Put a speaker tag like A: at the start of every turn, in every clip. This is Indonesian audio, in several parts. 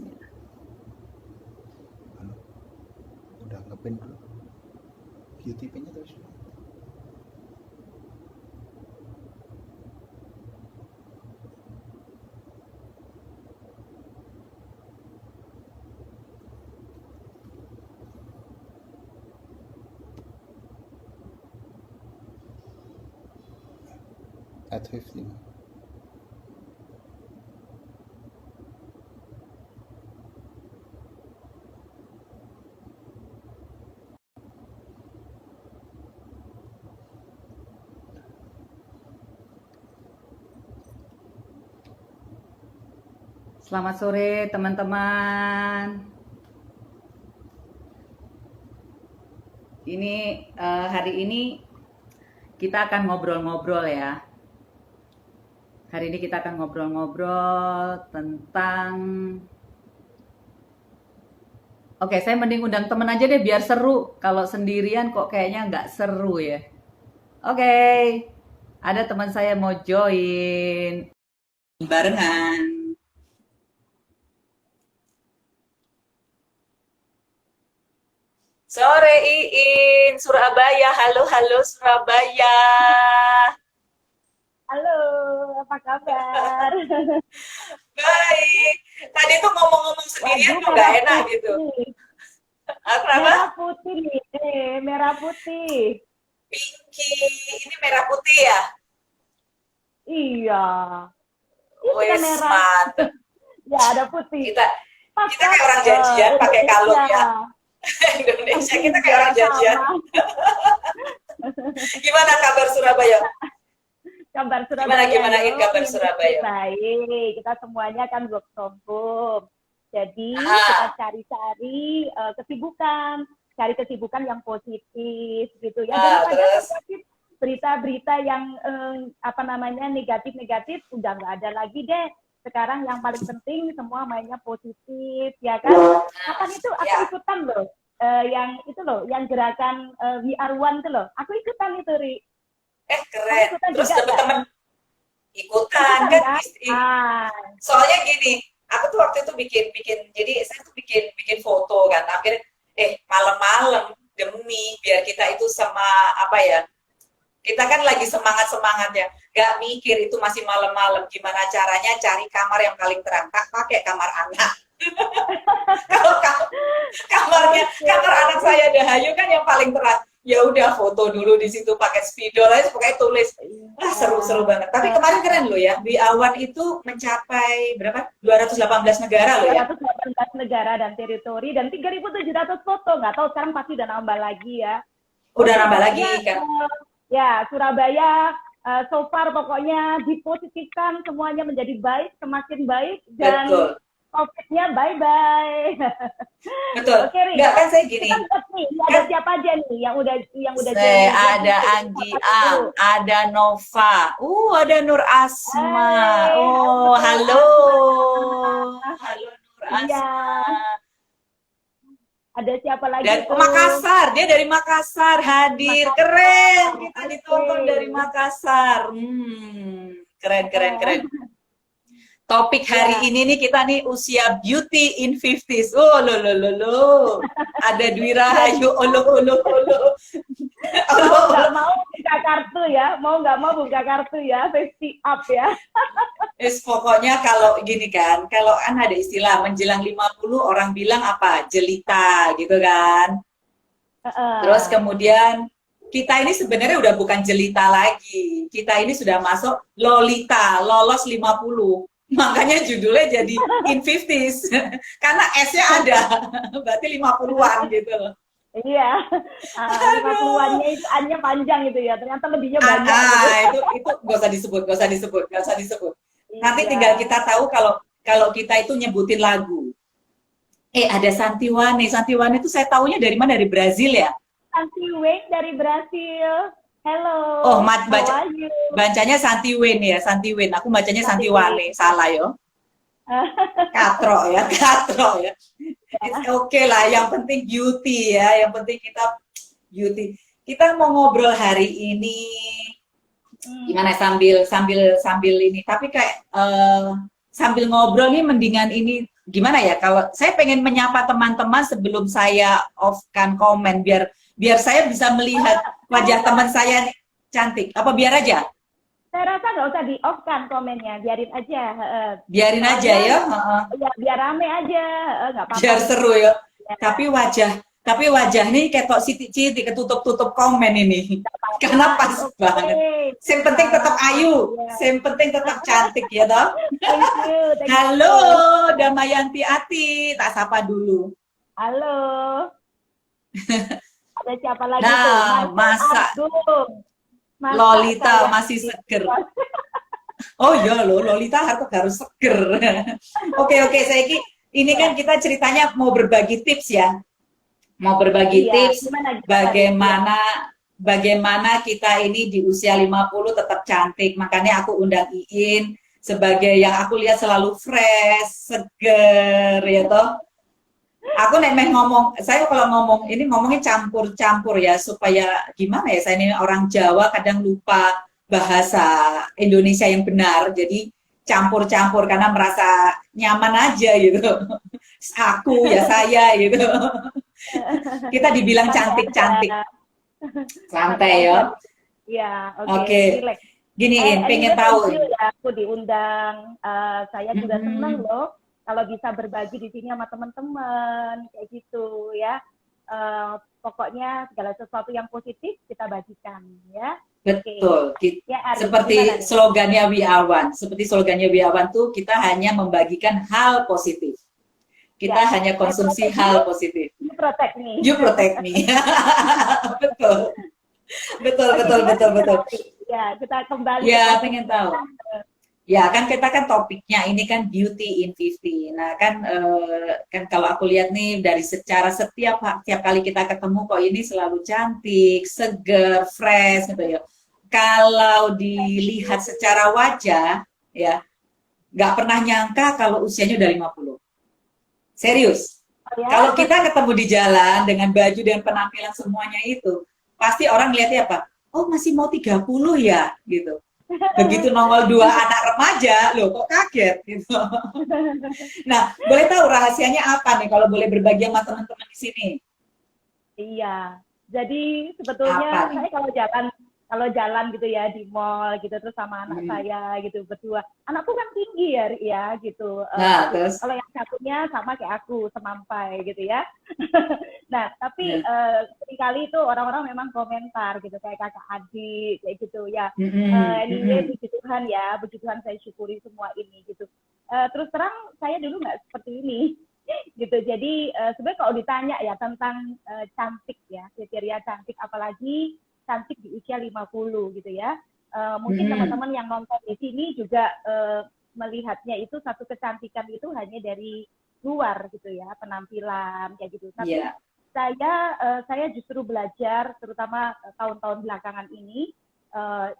A: Bismillah. Halo, udah ngepin belum? Beauty pinnya terus belum? At 15.
B: Selamat sore teman-teman. Ini hari ini kita akan ngobrol-ngobrol ya. Hari ini kita akan ngobrol-ngobrol tentang Oke, saya mending undang temen aja deh biar seru. Kalau sendirian kok kayaknya nggak seru ya. Oke, ada teman saya mau join. Barengan. Sore Iin, Surabaya. Halo, halo Surabaya.
C: Halo, apa kabar?
B: Baik. Tadi tuh ngomong-ngomong sendirian tuh nggak enak gitu. Kenapa?
C: Merah putih nih, merah putih.
B: Pinky. Ini merah putih ya?
C: Iya, ini bukan
B: Wes,
C: merah.
B: mantep.
C: Ya, ada putih.
B: Kita kayak orang janjian pakai kalung ya. Indonesia, kita kayak orang janjian. Gimana kabar Surabaya?
C: Kabar Surabaya.
B: Gimana kabar Surabaya?
C: Baik, kita semuanya kan work from home. Jadi kita cari-cari kesibukan, cari kesibukan yang positif gitu ya. Daripada berita-berita yang negatif-negatif udah nggak ada lagi deh. Sekarang yang paling penting semua mainnya positif ya kan. Kapan itu aku ikutan loh. Yang itu loh, yang gerakan We Are One itu loh. Aku ikutan itu, Ri.
B: Keren. Terus teman-teman ikutan kan? Soalnya gini, aku tuh waktu itu bikin jadi saya tuh bikin foto kan. Akhirnya malam-malam demi biar kita itu sama apa ya? Kita kan lagi semangat-semangatnya. Gak mikir itu masih malam-malam gimana caranya cari kamar yang paling terang. Pakai kamar anak. Kalau kamar anak saya Dahayu kan yang paling terang. Ya udah foto dulu di situ pakai spidol aja pakai tulis. Seru-seru banget. Tapi kemarin keren loh ya. Di awan itu mencapai berapa? 218 negara loh ya.
C: 218 negara dan teritori dan 3.700 foto. Nggak tahu sekarang pasti udah nambah lagi ya.
B: Udah nambah lagi kan.
C: Ya, Surabaya so far pokoknya dipositifkan semuanya menjadi baik, semakin baik dan
B: betul.
C: COVID-nya bye-bye.
B: Betul.
C: Oke,
B: nggak kan saya gini.
C: Ada siapa aja nih yang udah
B: ada Anggi Ang, ada Nova, ada Nur Asma. Halo. Halo Nur Asma.
C: Ada siapa lagi?
B: Dari Makassar, dia dari Makassar hadir. Keren, kita ditonton dari Makassar. Keren. Topik hari ini nih kita nih usia beauty in 50s. Lo. Ada Dwi Rahayu, olo.
C: Nggak mau buka kartu ya, mau nggak mau buka kartu ya, 50 up ya.
B: Pokoknya kalau gini kan, kalau kan ada istilah menjelang 50 orang bilang apa? Jelita gitu kan. Terus kemudian kita ini sebenarnya udah bukan jelita lagi. Kita ini sudah masuk lolita, lolos 50. Makanya judulnya jadi in 50s. Karena S-nya ada. Berarti 50-an gitu loh.
C: Iya. 50-annya itu A-nya panjang gitu ya. Ternyata lebihnya banyak.
B: Itu gak usah disebut. Iya. Nanti tinggal kita tahu kalau kita itu nyebutin lagu. Ada Santiwane. Santiwane itu saya taunya dari mana? Dari Brazil ya?
C: Santiwane dari Brasil. Hello.
B: Bacanya Santiwane ya, Santiwane. Aku bacanya Santiwane, salah yo. Katro ya. It's okay lah, yang penting beauty ya, yang penting kita beauty. Kita mau ngobrol hari ini gimana sambil ini, tapi kayak sambil ngobrol nih mendingan ini gimana ya, kalau saya pengen menyapa teman-teman sebelum saya off-kan komen, biar saya bisa melihat wajah teman saya cantik. Apa biar aja?
C: Saya rasa nggak usah di off kan komennya, biarin aja.
B: Biarin aja ya.
C: Ya, biar rame aja, nggak apa-apa.
B: Biar seru ya.
C: Ya.
B: Tapi wajah nih ketok sitik-sitik ketutup-tutup komen ini. Karena pas banget. Yang penting tetap ayu, yang penting tetap cantik ya toh.
C: Thank you.
B: Halo, Damayanti Ati, tak sapa dulu.
C: Halo. Ada siapa lagi
B: nah,
C: tuh?
B: Masa Lolita masih seger. Oh iya loh, Lolita harus seger. Oke, saya ini kan kita ceritanya mau berbagi tips ya. Mau berbagi tips bagaimana kita ini di usia 50 tetap cantik. Makanya aku undang Iin sebagai yang aku lihat selalu fresh, seger ya toh. Aku saya kalau ngomong ini ngomongnya campur-campur ya, supaya gimana ya, saya ini orang Jawa kadang lupa bahasa Indonesia yang benar, jadi campur-campur karena merasa nyaman aja gitu. Aku ya saya gitu. Kita dibilang cantik-cantik. Santai ya.
C: Iya,
B: oke. Gini, pengen tahu.
C: Ya, aku diundang, saya juga senang loh kalau bisa berbagi di sini sama teman-teman kayak gitu ya. Pokoknya segala sesuatu yang positif kita bagikan ya.
B: Betul.
C: Ya,
B: seperti slogannya We Are One. Seperti slogannya We Are One tuh kita hanya membagikan hal positif. Kita hanya konsumsi hal positif.
C: You protect me.
B: You protect me. betul.
C: Ya, kita kembali.
B: Ya, pengen tahu. Ya kan kita kan topiknya ini kan beauty in 50. Nah kan kalau aku lihat nih dari setiap kali kita ketemu kok ini selalu cantik, seger, fresh gitu ya. Kalau dilihat secara wajah ya nggak pernah nyangka kalau usianya udah 50. Serius. Kalau kita ketemu di jalan dengan baju dan penampilan semuanya itu, pasti orang lihatnya apa? Oh masih mau 30 ya gitu. Begitu nongol 2 anak remaja, loh kok kaget gitu. Nah, boleh tahu rahasianya apa nih kalau boleh berbagi sama teman-teman di sini?
C: Iya, jadi sebetulnya saya kalau jalan gitu ya di mall gitu terus sama anak saya gitu berdua. Anakku kan tinggi ya gitu.
B: Nah, terus
C: kalau yang satunya sama kayak aku semampai gitu ya. Nah, tapi seringkali itu orang-orang memang komentar gitu kayak kakak adik kayak gitu ya. Anyway, puji Tuhan ya, puji Tuhan saya syukuri semua ini gitu. Terus terang saya dulu nggak seperti ini. Gitu. Jadi sebenarnya kalau ditanya ya tentang cantik ya, kriteria cantik apalagi cantik di usia 50 gitu ya. Mungkin teman-teman yang nonton di sini juga melihatnya itu satu kecantikan itu hanya dari luar gitu ya, penampilan kayak gitu. Tapi saya justru belajar terutama tahun-tahun belakangan ini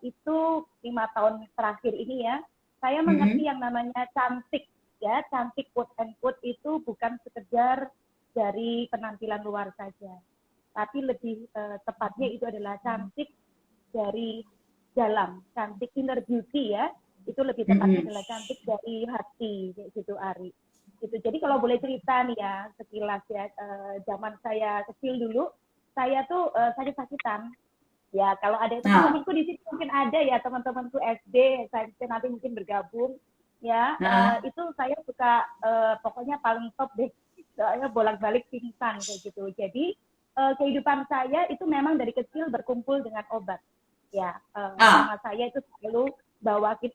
C: itu 5 tahun terakhir ini ya, saya mengerti yang namanya cantik ya, cantik quote and quote itu bukan sekedar dari penampilan luar saja. Tapi lebih tepatnya itu adalah cantik dari dalam, cantik inner beauty ya, itu lebih tepatnya adalah cantik dari hati, kayak gitu Ari. Gitu. Jadi kalau boleh cerita nih ya, sekilas ya, zaman saya kecil dulu, saya tuh sakit-sakitan. Ya kalau ada teman-temanku di sini mungkin ada ya, teman-temanku SD, saya nanti mungkin bergabung ya, itu saya suka pokoknya paling top deh, soalnya bolak-balik pingsan kayak gitu. Jadi kehidupan saya itu memang dari kecil berkumpul dengan obat ya, sama saya itu selalu bawain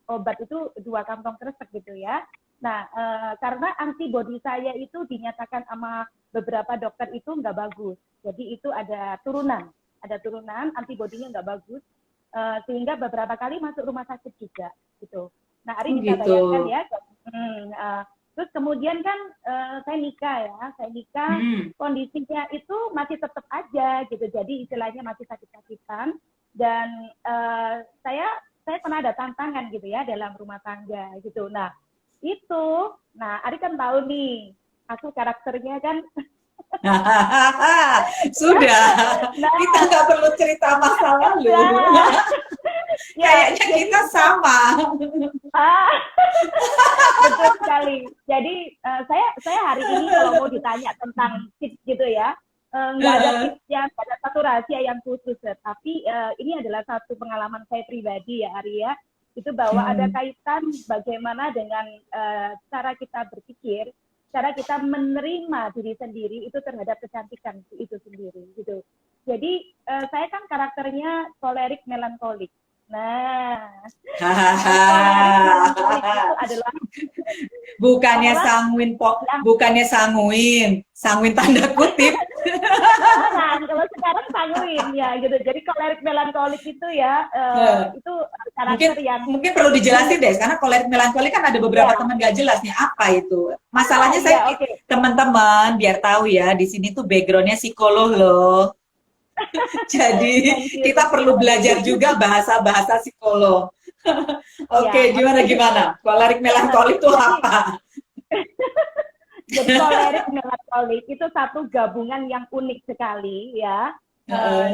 C: obat itu 2 kantong kresek gitu ya. Nah karena antibodi saya itu dinyatakan sama beberapa dokter itu nggak bagus, jadi itu ada turunan antibodinya nggak bagus, sehingga beberapa kali masuk rumah sakit juga gitu. Nah Ari bisa bayangkan ya. Terus kemudian kan saya nikah, kondisinya itu masih tetap aja gitu, jadi istilahnya masih sakit-sakitan, dan saya pernah ada tantangan gitu ya dalam rumah tangga gitu. Nah Ari kan tahu nih, aku karakternya kan
B: sudah, kita nggak perlu cerita masa lalu. Kayaknya kita sama.
C: Betul sekali. Jadi saya hari ini kalau mau ditanya tentang tips gitu ya, nggak ada tips yang nggak ada satu rahasia yang khusus. Tapi ini adalah satu pengalaman saya pribadi ya Arya. Itu bahwa ada kaitan bagaimana dengan cara kita berpikir, cara kita menerima diri sendiri itu terhadap kecantikan itu sendiri gitu. Jadi saya kan karakternya kolerik melankolik. Nah, kolerik melankolik itu adalah
B: bukannya sanguin sanguin tanda kutip.
C: Nah, kalau sekarang sanguin ya gitu. Jadi kolerik melankolik itu ya itu karakter
B: mungkin perlu dijelasin deh, karena kolerik melankolik kan ada beberapa teman gak jelas nih apa itu. Masalahnya teman-teman biar tahu ya, di sini tuh backgroundnya psikolog loh. Jadi kita perlu belajar juga bahasa psikolog. Oke, gimana? Kolerik melankolik itu apa?
C: Jadi kolerik melankolik itu satu gabungan yang unik sekali ya.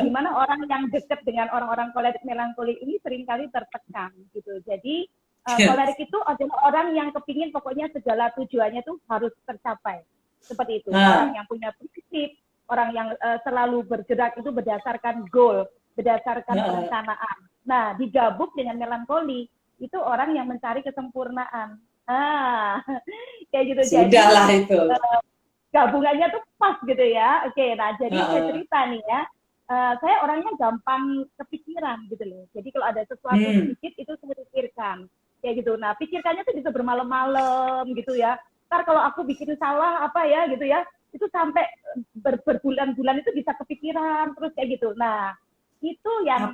C: Di mana orang yang dekat dengan orang-orang kolerik melankolik ini seringkali tertekan gitu. Jadi kolerik itu adalah orang yang kepingin pokoknya segala tujuannya tuh harus tercapai. Seperti itu. Orang yang punya prinsip, orang yang selalu bergerak itu berdasarkan goal, berdasarkan perencanaan. Nah, digabung dengan melankoli, itu orang yang mencari kesempurnaan. Kayak gitu.
B: Sudahlah
C: jadi,
B: itu.
C: Gabungannya tuh pas gitu ya. Oke, nah jadi saya cerita nih ya. Saya orangnya gampang kepikiran gitu loh. Jadi kalau ada sesuatu sedikit itu saya pikirkan. Kayak gitu. Nah, pikirkannya tuh bisa bermalam-malam gitu ya. Ntar kalau aku bikin salah apa ya gitu ya, itu sampai berbulan-bulan itu bisa kepikiran terus kayak gitu. Nah, itu yang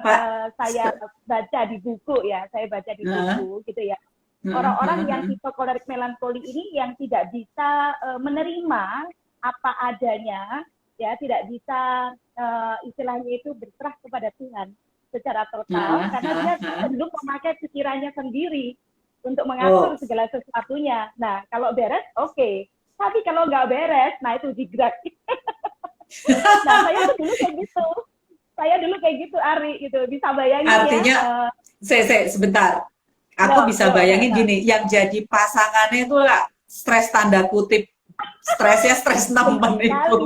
C: saya baca di buku ya, saya baca di buku gitu ya. Orang-orang yang tipe kolerik melankoli ini yang tidak bisa menerima apa adanya, ya tidak bisa istilahnya itu berserah kepada Tuhan secara total, karena dia cenderung memakai pikirannya sendiri untuk mengatur segala sesuatunya. Nah, kalau beres, oke. Tapi kalau nggak beres, nah itu jigrak. Nah, saya tuh dulu kayak gitu. Saya dulu kayak gitu, Ari, gitu. Bisa bayangin
B: artinya, ya. Sebentar. Aku bisa bayangin gini, yang jadi pasangannya itu lah stres tanda kutip. Stresnya stres nemen itu.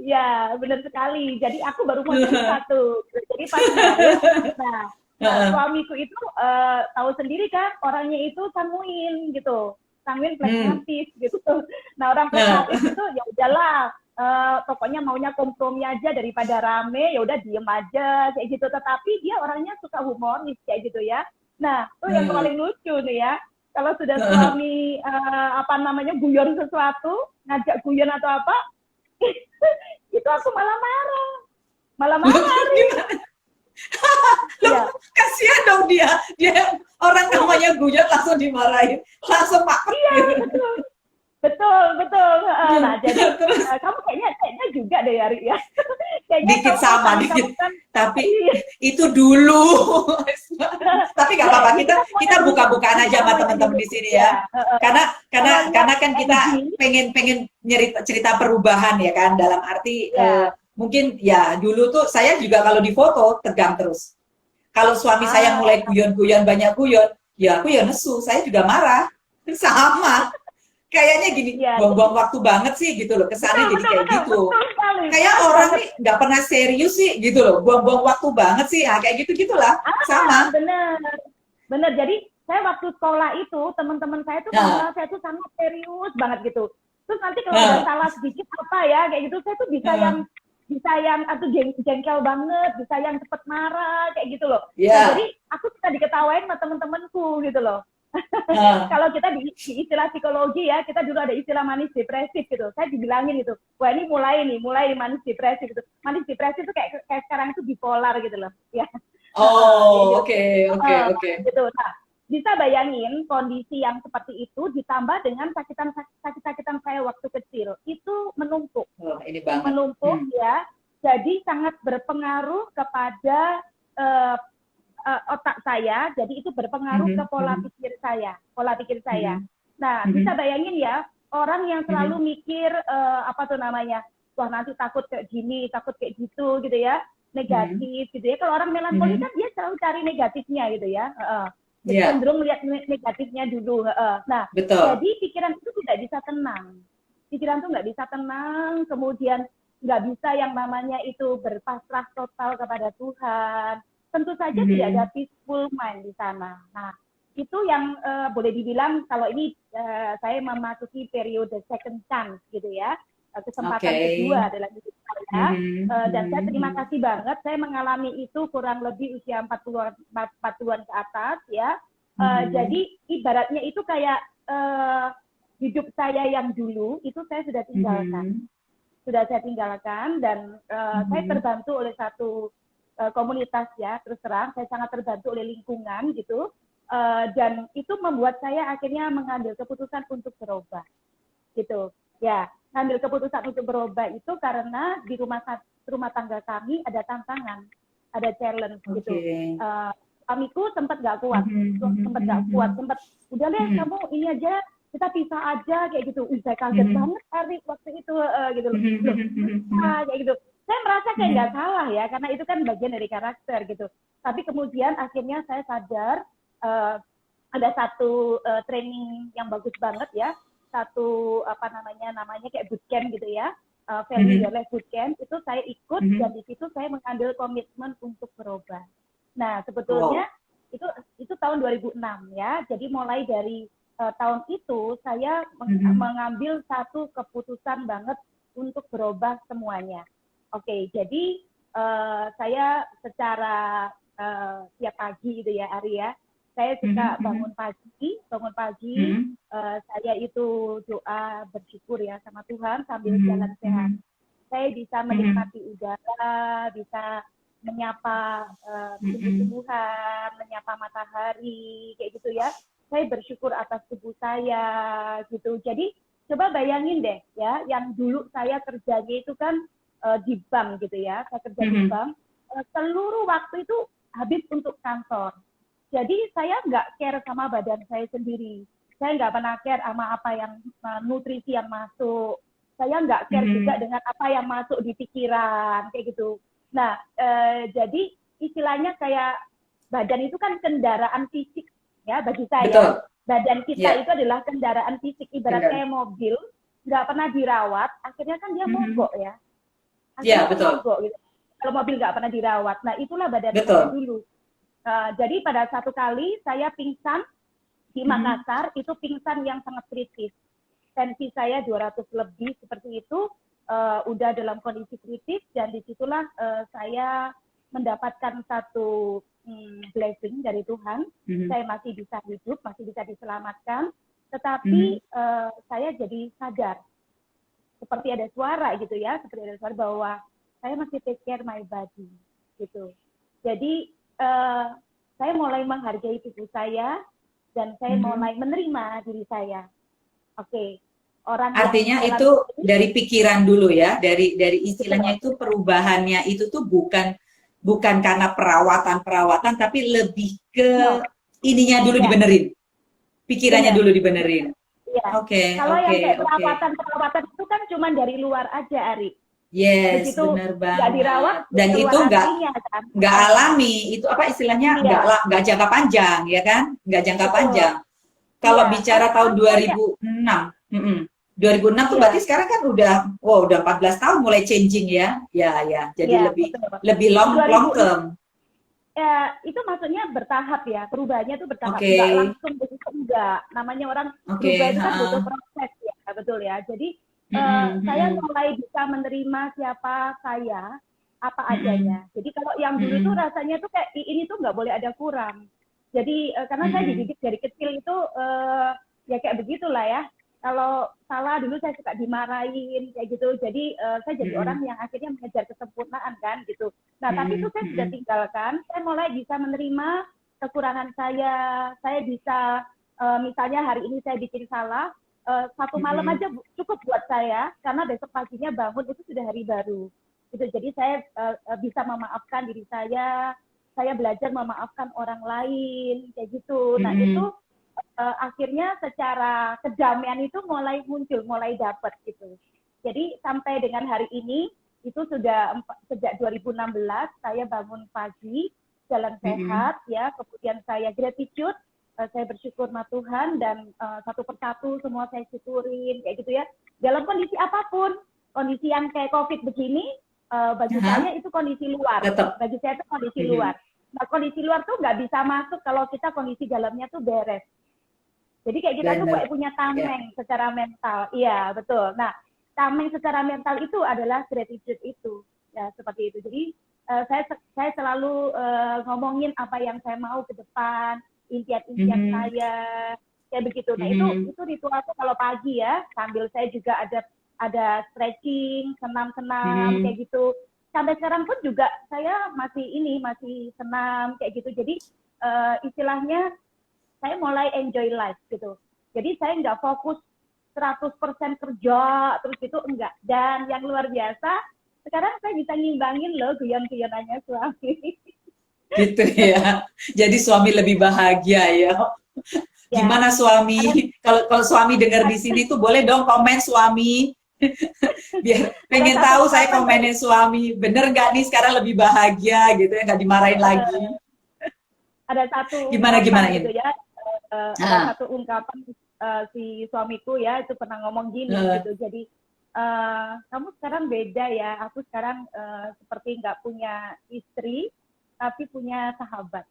C: Ya, benar sekali. Jadi aku baru mau cerita tuh. Jadi pas kemarin, suamiku itu tahu sendiri kan, orangnya itu sanguin gitu. Sanguin pragmatis gitu. Nah, orang pragmatis itu ya udahlah, pokoknya maunya kompromi aja daripada rame, ya udah diem aja kayak gitu. Tetapi dia orangnya suka humoris kayak gitu ya. Nah, itu yang paling lucu nih ya. Kalau sudah suami guyon sesuatu, ngajak guyon atau apa, itu aku malah marah.
B: Loh, kasihan dong dia orang namanya guyon langsung dimarahin, langsung makar.
C: Iya, betul. Nah, jadi kamu kayaknya juga deh Yari ya.
B: Dikit sama dikit. Tapi itu dulu. Tapi nggak apa-apa, kita buka-bukaan aja sama teman-teman di sini ya. Karena kan kita pengen cerita perubahan ya kan, dalam arti mungkin ya dulu tuh saya juga kalau di foto tegang terus. Kalau suami saya mulai guyon-guyon, banyak guyon, ya aku ya nesu, saya juga marah. Sama. Kayaknya gini, buang-buang waktu banget sih gitu loh, kesannya jadi kayak gitu. Kayak orang nih nggak pernah serius sih gitu loh, buang-buang waktu banget sih, kayak gitu-gitulah, sama.
C: Bener, jadi saya waktu sekolah itu, teman-teman saya tuh mengenal saya tuh sangat serius banget gitu. Terus nanti kalau ada salah sedikit apa ya, kayak gitu, saya tuh bisa yang atau jengkel banget, bisa yang cepet marah, kayak gitu loh. Nah, jadi aku bisa diketawain sama teman-temanku gitu loh. Kalau kita di istilah psikologi ya, kita dulu ada istilah manis depresif gitu. Saya dibilangin gitu, wah ini mulai manis depresif gitu. Manis depresif itu kayak sekarang itu bipolar gitu loh. Ya.
B: Oke.
C: Gitu. Nah, bisa bayangin kondisi yang seperti itu ditambah dengan sakitan saya waktu kecil itu menumpuk.
B: Ini banget.
C: Menumpuk ya. Jadi sangat berpengaruh kepada otak saya, jadi itu berpengaruh ke pola pikir saya. Nah, bisa bayangin ya, orang yang selalu mikir wah nanti takut kayak gini, takut kayak gitu ya, negatif gitu ya. Kalau orang melankoli kan dia selalu cari negatifnya gitu ya.
B: Iya,
C: cenderung melihat negatifnya dulu. Nah,
B: betul.
C: jadi pikiran itu tidak bisa tenang. Pikiran itu nggak bisa tenang, kemudian nggak bisa yang namanya itu berpasrah total kepada Tuhan. Tentu saja tidak ada peaceful mind di sana. Nah, itu yang boleh dibilang kalau ini saya memasuki periode second chance gitu ya, kesempatan kedua dalam hidup saya. Dan saya terima kasih banget, saya mengalami itu kurang lebih usia 40-an ke atas ya. Jadi ibaratnya itu kayak hidup saya yang dulu itu saya sudah tinggalkan. Sudah saya tinggalkan dan saya terbantu oleh satu komunitas ya, terus terang saya sangat terbantu oleh lingkungan gitu. Dan itu membuat saya akhirnya mengambil keputusan untuk berubah gitu ya, ngambil keputusan untuk berubah itu karena di rumah tangga kami ada tantangan, ada challenge gitu. Suamiku sempat nggak kuat, sempat udah deh kamu ini aja, kita pisah aja kayak gitu. Saya kaget banget Ari waktu itu gitu loh, kayak gitu. Saya merasa kayak nggak salah ya, karena itu kan bagian dari karakter gitu. Tapi kemudian akhirnya saya sadar ada satu training yang bagus banget ya, satu apa namanya kayak bootcamp gitu ya, Value Your Life Bootcamp, itu saya ikut dan di situ saya mengambil komitmen untuk berubah. Nah sebetulnya itu tahun 2006 ya, jadi mulai dari tahun itu saya mengambil satu keputusan banget untuk berubah semuanya. Oke, jadi saya secara tiap pagi gitu ya Ari ya, saya suka bangun pagi, saya itu doa bersyukur ya sama Tuhan sambil jalan sehat. Saya bisa menikmati udara, bisa menyapa tumbuh-tumbuhan, menyapa matahari, kayak gitu ya. Saya bersyukur atas tubuh saya, gitu. Jadi coba bayangin deh ya, yang dulu saya kerjanya itu kan di bank gitu ya, saya kerja di bank, seluruh waktu itu habis untuk kantor. Jadi saya nggak care sama badan saya sendiri. Saya nggak pernah care sama apa yang nutrisi yang masuk. Saya nggak care juga dengan apa yang masuk di pikiran, kayak gitu. Nah, jadi istilahnya kayak badan itu kan kendaraan fisik ya bagi saya. Betul. Badan kita itu adalah kendaraan fisik, ibarat kayak mobil, nggak pernah dirawat, akhirnya kan dia mogok ya. Akhirnya betul. Mogok gitu. Kalau mobil nggak pernah dirawat. Nah, itulah badan saya dulu. Jadi pada satu kali saya pingsan di Makassar, itu pingsan yang sangat kritis. Tensi saya 200 lebih seperti itu, udah dalam kondisi kritis, dan disitulah saya mendapatkan satu blessing dari Tuhan. Saya masih bisa hidup, masih bisa diselamatkan, tetapi saya jadi sadar, seperti ada suara gitu ya, seperti ada suara bahwa saya masih take care my body gitu. Jadi saya mulai menghargai tubuh saya dan saya mulai menerima diri saya. Oke. Orang
B: artinya itu dari pikiran dulu ya, dari istilahnya itu perubahannya itu tuh bukan karena perawatan tapi lebih ke ininya dulu dibenerin, pikirannya dulu dibenerin. Oke.
C: Kalau yang kayak perawatan itu kan cuma dari luar aja, Ari.
B: Yes, benar banget.
C: Nggak dirawat,
B: dan itu nggak alami, itu apa istilahnya, nggak jangka panjang ya kan, nggak jangka panjang. Kalau bicara tahun 2006, 2006 tuh berarti sekarang kan udah 14 tahun mulai changing ya, jadi lebih long term.
C: Itu maksudnya bertahap ya, perubahannya itu bertahap, nggak langsung begitu, enggak. Namanya orang berubah itu kan butuh proses ya, betul ya. Jadi saya mulai bisa menerima siapa saya, apa adanya. Jadi kalau yang dulu itu rasanya tuh kayak ini tuh nggak boleh ada kurang. Jadi karena saya dididik dari kecil itu ya kayak begitulah ya. Kalau salah dulu saya suka dimarahin kayak gitu. Jadi saya jadi orang yang akhirnya mengejar kesempurnaan kan gitu. Nah tapi itu saya sudah tinggalkan. Saya mulai bisa menerima kekurangan saya. Saya bisa misalnya hari ini saya bikin salah. Satu malam aja cukup buat saya, karena besok paginya bangun itu sudah hari baru. Gitu. Jadi saya bisa memaafkan diri saya belajar memaafkan orang lain, kayak gitu. Nah itu akhirnya secara kedamaian itu mulai muncul, mulai dapat gitu. Jadi sampai dengan hari ini, itu sudah sejak 2016, saya bangun pagi, jalan sehat, ya, kemudian saya gratitude, saya bersyukur sama Tuhan dan satu persatu semua saya syukurin kayak gitu ya. Dalam kondisi apapun, kondisi yang kayak COVID begini, bagi saya itu kondisi luar.
B: Tetap.
C: Bagi saya itu kondisi luar. Nah, kondisi luar tuh nggak bisa masuk kalau kita kondisi dalamnya tuh beres. Jadi kayak kita tuh kayak punya tameng secara mental. Iya, betul. Nah, tameng secara mental itu adalah gratitude itu. Ya, seperti itu. Jadi saya selalu ngomongin apa yang saya mau ke depan, impian-impian saya, kayak begitu. Nah, itu ritual tuh kalau pagi ya, sambil saya juga ada stretching, senam-senam kayak gitu. Sampai sekarang pun juga saya masih senam kayak gitu. Jadi istilahnya saya mulai enjoy life gitu. Jadi saya nggak fokus 100% kerja terus itu enggak. Dan yang luar biasa, sekarang saya bisa ngimbangin loh guyon-guyonannya suami.
B: Gitu ya. Jadi suami lebih bahagia ya. Gimana suami? Kalau suami dengar di sini tuh boleh dong komen suami. Biar pengen tahu saya komenin suami. Bener nggak nih sekarang lebih bahagia gitu ya, nggak dimarahin lagi.
C: Ada satu
B: gimana ini?
C: Gitu ya. Ada satu ungkapan si suamiku ya itu pernah ngomong gini gitu. Jadi kamu sekarang beda ya. Aku sekarang seperti nggak punya istri tapi punya sahabat.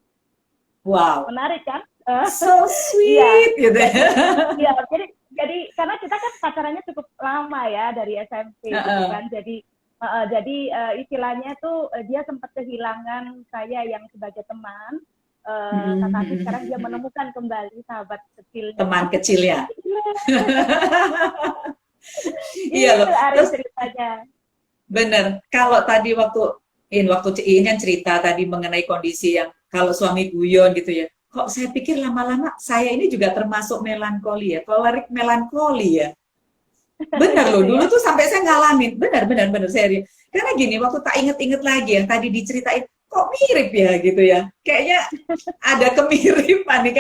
B: Wow.
C: Menarik kan?
B: So sweet gitu.
C: Iya, jadi karena kita kan pacarannya cukup lama ya dari SMP gitu kan. Jadi istilahnya tuh dia sempat kehilangan saya yang sebagai teman. Tetapi sekarang dia menemukan kembali sahabat kecilnya.
B: Teman kecilnya. Iya loh. Terus
C: ceritanya.
B: Bener. Kalau tadi waktu Ciin kan cerita tadi mengenai kondisi yang kalau suami guyon gitu ya. Kok saya pikir lama-lama saya ini juga termasuk melankoli ya, kolerik melankoli ya. Bener loh, dulu tuh sampai saya ngalamin, bener serius. Karena gini, waktu tak inget-inget lagi yang tadi diceritain, kok mirip ya gitu ya. Kayaknya ada kemiripan nih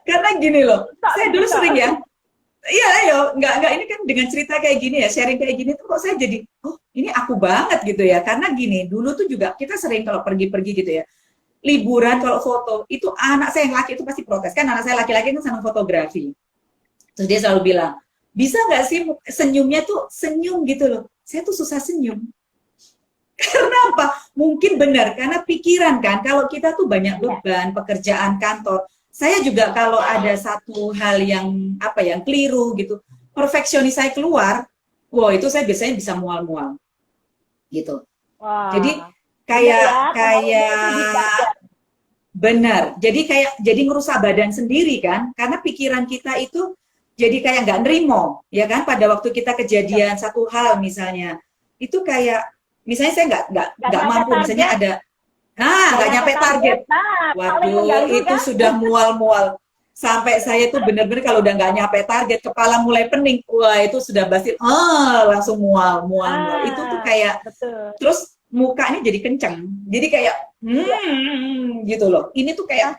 B: karena gini loh. Saya dulu sering ya. Iya, ayo, enggak ini kan dengan cerita kayak gini ya, sharing kayak gini tuh kok saya jadi, oh ini aku banget gitu ya. Karena gini, dulu tuh juga kita sering kalau pergi-pergi gitu ya. Liburan kalau foto itu anak saya yang laki itu pasti protes kan, anak saya laki-laki kan senang fotografi, terus dia selalu bilang bisa nggak sih senyumnya tuh senyum gitu loh, saya tuh susah senyum karena apa? Mungkin benar karena pikiran kan, kalau kita tuh banyak beban pekerjaan kantor. Saya juga kalau ada satu hal yang keliru gitu, perfeksionis saya keluar, wow itu saya biasanya bisa mual-mual gitu. Jadi kayak benar. Jadi ngerusak badan sendiri kan, karena pikiran kita itu jadi kayak nggak nerimo, ya kan? Pada waktu kita kejadian satu hal misalnya, itu kayak misalnya saya nggak mampu, misalnya ada, nggak nyampe target. Waduh, itu sudah mual-mual. Sampai saya tuh bener-bener kalau udah nggak nyampe target, kepala mulai pening. Wah itu sudah basi, langsung mual. Itu tuh kayak, terus mukanya jadi kenceng, jadi kayak gitu loh. Ini tuh kayak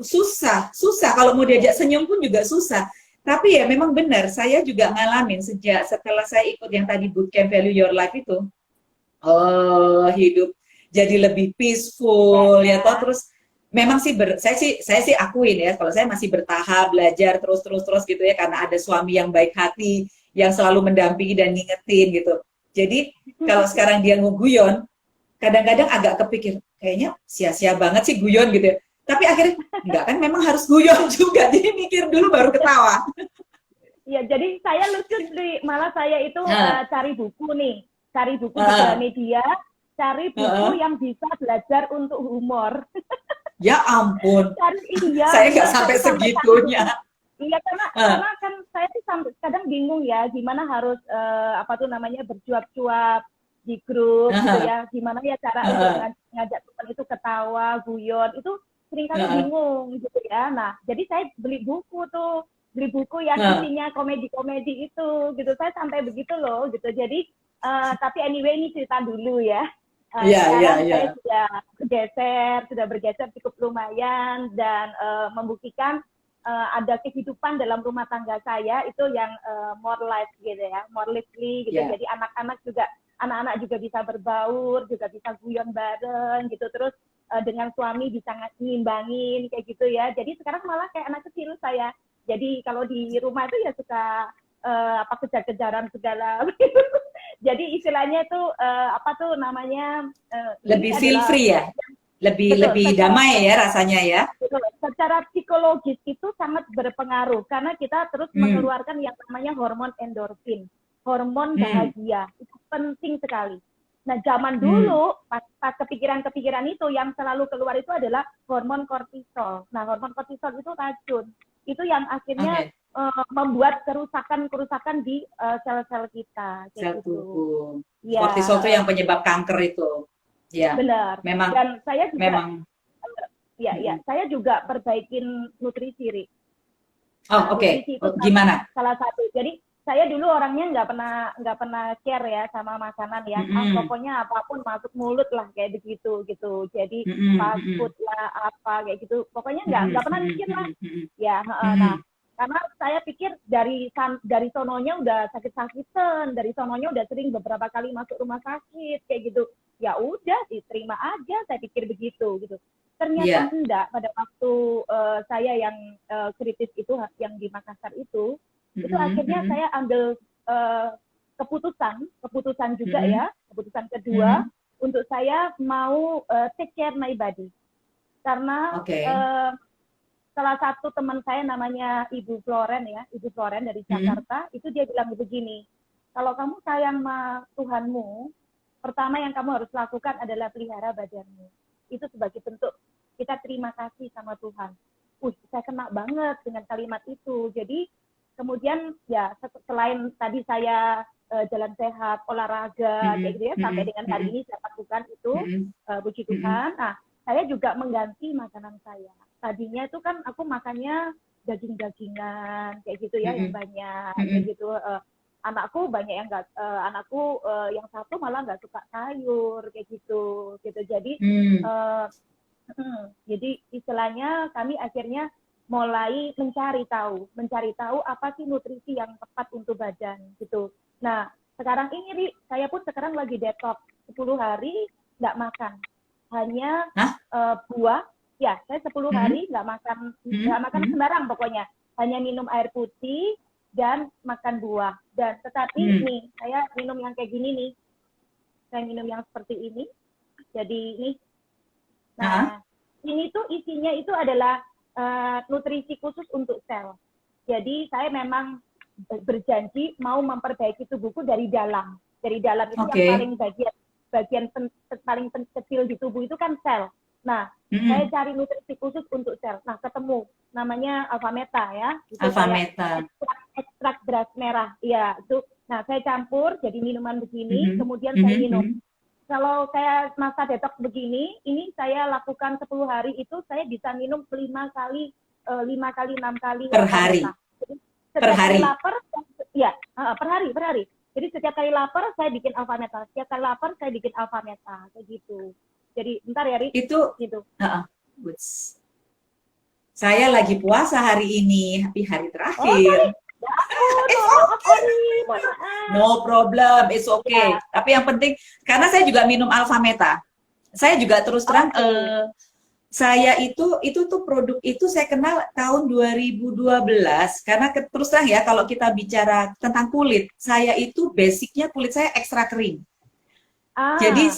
B: susah kalau mau diajak senyum pun juga susah. Tapi ya memang benar, saya juga ngalamin setelah saya ikut yang tadi bootcamp Value Your Life itu, hidup jadi lebih peaceful ya toh. Terus memang sih saya sih akuin ya, kalau saya masih bertahap belajar terus gitu ya, karena ada suami yang baik hati yang selalu mendampingi dan ngingetin gitu. Jadi kalau sekarang dia ngeguyon, kadang-kadang agak kepikir, kayaknya sia-sia banget sih guyon gitu ya. Tapi akhirnya, enggak kan memang harus guyon juga, jadi mikir dulu baru ketawa.
C: Iya, jadi saya lucu, malah saya itu cari buku di media, cari buku yang bisa belajar untuk humor.
B: Ya ampun, saya nggak sampai segitunya.
C: Iya, karena kan saya tuh kadang bingung ya, gimana harus bercuap-cuap di grup gitu ya, gimana ya cara untuk ngajak teman itu ketawa, guyon, itu seringkali bingung gitu ya. Nah, jadi saya beli buku yang isinya komedi-komedi itu gitu, saya sampai begitu loh gitu. Jadi tapi anyway ini cerita dulu ya. Saya sudah bergeser cukup lumayan dan membuktikan ada kehidupan dalam rumah tangga saya itu yang more life gitu ya, more lively gitu. Jadi anak-anak juga bisa berbaur, juga bisa guyon bareng gitu. Terus dengan suami bisa ngimbangin kayak gitu ya. Jadi sekarang malah kayak anak kecil saya. Jadi kalau di rumah itu ya suka kejar-kejaran segala. Jadi istilahnya itu apa tuh namanya
B: lebih feel free ya, lebih damai ya rasanya ya.
C: Secara psikologis itu sangat berpengaruh karena kita terus mengeluarkan yang namanya hormon endorfin, hormon bahagia. Itu penting sekali. Nah, zaman dulu pas kepikiran-kepikiran itu yang selalu keluar itu adalah hormon kortisol. Nah, hormon kortisol itu racun. Itu yang akhirnya membuat kerusakan di sel-sel kita.
B: Sel tubuh.
C: Ya.
B: Kortisol itu yang penyebab kanker itu. Ya.
C: Benar.
B: Memang.
C: Dan saya juga,
B: memang.
C: Ya, saya juga perbaikin nutrisi, Ri.
B: Oh, oke. Gimana?
C: Salah satu. Jadi saya dulu orangnya nggak pernah care ya sama makanan ya. Pokoknya apapun masuk mulut lah kayak begitu gitu. Jadi fast food lah apa kayak gitu. Pokoknya nggak pernah mikir lah. Ya, nah karena saya pikir dari sononya udah sakit-sakitan, dari sononya udah sering beberapa kali masuk rumah sakit kayak gitu. Ya udah diterima aja, saya pikir begitu gitu. Ternyata enggak, pada waktu saya yang kritis itu yang di Makassar itu akhirnya saya ambil keputusan juga ya, keputusan kedua untuk saya mau take care my body. Karena salah satu teman saya namanya Ibu Floren ya, Ibu Floren dari Jakarta, itu dia bilang begini, kalau kamu sayang sama Tuhanmu, pertama yang kamu harus lakukan adalah pelihara badanmu. Itu sebagai bentuk kita terima kasih sama Tuhan. Saya kena banget dengan kalimat itu. Jadi kemudian ya selain tadi saya jalan sehat, olahraga, kayak gitu ya, sampai dengan hari ini saya lakukan itu, puji Tuhan. Nah, saya juga mengganti makanan saya. Tadinya itu kan aku makannya daging-dagingan, kayak gitu ya, yang banyak, kayak gitu. Anakku banyak yang nggak, anakku yang satu malah nggak suka sayur, kayak gitu. Jadi, jadi istilahnya kami akhirnya mulai mencari tahu apa sih nutrisi yang tepat untuk badan gitu. Nah, sekarang ini Ri, saya pun sekarang lagi detox 10 hari nggak makan, hanya buah. Ya, saya 10 hari nggak makan sembarang pokoknya, hanya minum air putih dan makan buah. Dan tetapi nih, saya minum yang kayak gini nih, saya minum yang seperti ini. Jadi ini, nah ini tuh isinya itu adalah nutrisi khusus untuk sel. Jadi saya memang berjanji mau memperbaiki tubuhku dari dalam. Dari dalam itu yang paling bagian paling kecil di tubuh itu kan sel. Nah, saya cari nutrisi khusus untuk sel. Nah, ketemu namanya Alfameta ya.
B: Alfameta.
C: Ekstrak beras merah. Iya, itu. Nah, saya campur jadi minuman begini, kemudian saya minum. Kalau saya masa detox begini, ini saya lakukan 10 hari itu saya bisa minum 5 kali 6 kali
B: per hari.
C: Jadi, setiap kali lapar, ya, per hari. Jadi setiap kali lapar saya bikin Alfameta, setiap kali lapar saya bikin Alfameta, kayak gitu. Jadi bentar ya, Ri.
B: Itu gitu. Saya lagi puasa hari ini, hari terakhir. No problem, it's okay. Tapi yang penting, karena saya juga minum Alfameta. Saya juga terus terang, saya itu tuh produk itu saya kenal tahun 2012. Karena terus terang ya, kalau kita bicara tentang kulit, saya itu basicnya kulit saya ekstra kering. Jadi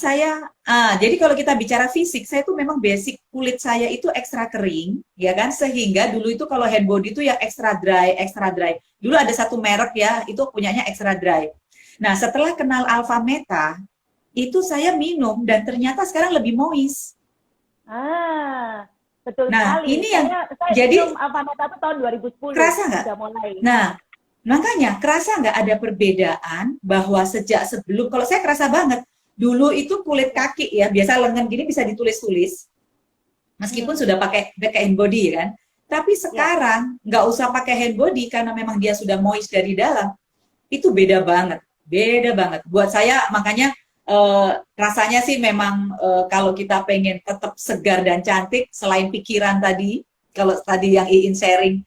B: jadi kalau kita bicara fisik, saya tuh memang basic kulit saya itu ekstra kering, ya kan? Sehingga dulu itu kalau hand body itu yang extra dry. Dulu ada satu merek ya, itu punyanya extra dry. Nah, setelah kenal Alfameta, itu saya minum dan ternyata sekarang lebih moist.
C: Betul
B: nah,
C: sekali.
B: Ini yang
C: saya
B: jadi
C: minum Alfameta itu tahun 2010.
B: Kerasa nggak?
C: Sudah mulai.
B: Nah, makanya kerasa nggak ada perbedaan bahwa sejak sebelum, kalau saya kerasa banget. Dulu itu kulit kaki ya, biasa lengan gini bisa ditulis-tulis. Meskipun sudah pakai hand body kan. Tapi sekarang nggak usah pakai hand body karena memang dia sudah moist dari dalam. Itu beda banget. Buat saya makanya rasanya sih memang kalau kita pengen tetap segar dan cantik, selain pikiran tadi, kalau tadi yang Iin sharing,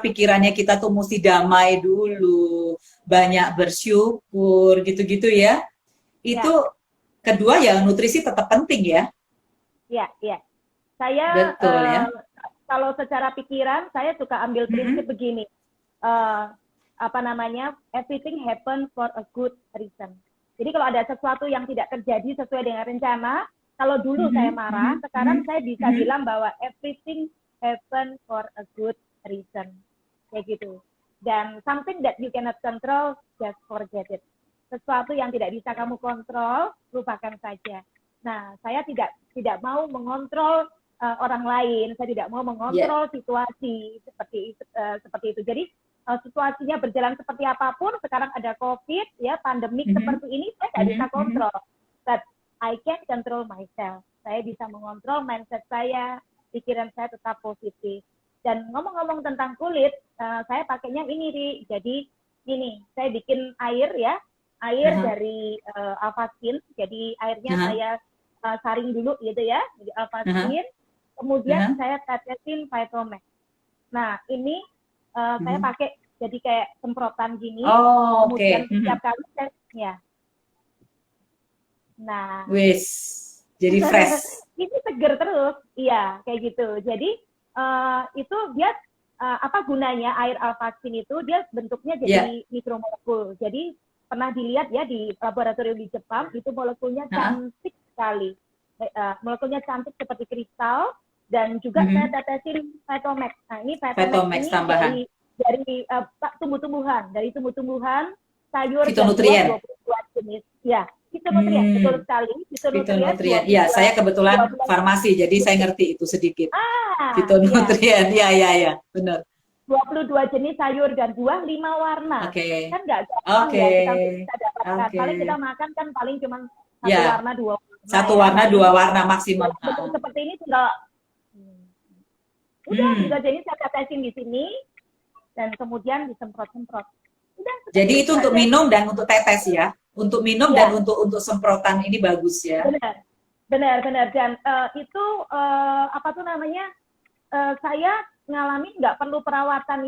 B: pikirannya kita tuh mesti damai dulu, banyak bersyukur gitu-gitu ya. Itu kedua ya nutrisi tetap penting ya.
C: Ya, ya. Saya
B: Betul ya.
C: kalau secara pikiran saya suka ambil prinsip begini. Apa namanya? Everything happen for a good reason. Jadi kalau ada sesuatu yang tidak terjadi sesuai dengan rencana, kalau dulu saya marah, sekarang saya bisa bilang bahwa everything happen for a good reason. Kayak gitu. Dan something that you cannot control, just forget it. Sesuatu yang tidak bisa kamu kontrol, lupakan saja. Nah, saya tidak mau mengontrol orang lain, saya tidak mau mengontrol situasi seperti itu. Jadi situasinya berjalan seperti apapun, sekarang ada COVID, ya pandemik seperti ini, saya tidak bisa kontrol. But I can control myself. Saya bisa mengontrol mindset saya, pikiran saya tetap positif. Dan ngomong-ngomong tentang kulit, saya pakainya ini, Ri. Jadi ini, saya bikin air ya, air dari Alpha Skin. Jadi airnya saya saring dulu gitu ya, jadi Alpha Skin. Kemudian saya tetesin Vitomax. Nah, ini saya pakai jadi kayak semprotan gini. Kemudian setiap kali saya, ya. Nah,
B: jadi fresh.
C: Ini seger terus, iya kayak gitu. Jadi itu dia apa gunanya air Alpha Skin itu? Dia bentuknya jadi mikromolekul. Jadi pernah dilihat ya di laboratorium di Jepang itu molekulnya cantik sekali. Molekulnya cantik seperti kristal. Dan juga saya tetesin Vitomax. Nah, ini Vitomax ini
B: tambahan
C: dari tumbuh-tumbuhan, sayur dan
B: buah
C: 22 jenis. Ya, fitonutrien, betul sekali.
B: Fitonutrien. Iya, saya kebetulan farmasi, jadi saya ngerti itu sedikit. Fitonutrien, ya, benar.
C: 22 jenis sayur dan buah, 5 warna. Kan nggak gampang ya kita bisa dapatkan. Paling kita makan kan paling cuma satu warna, 2 warna.
B: Satu warna, 2 warna maksimum.
C: Seperti ini tinggal udah jadi saya tetesin di sini dan kemudian disemprot-semprot.
B: Jadi itu untuk minum dan untuk tetes ya. Untuk minum dan untuk semprotan ini bagus ya.
C: Benar. Dan itu apa tuh namanya? Saya ngalamin nggak perlu perawatan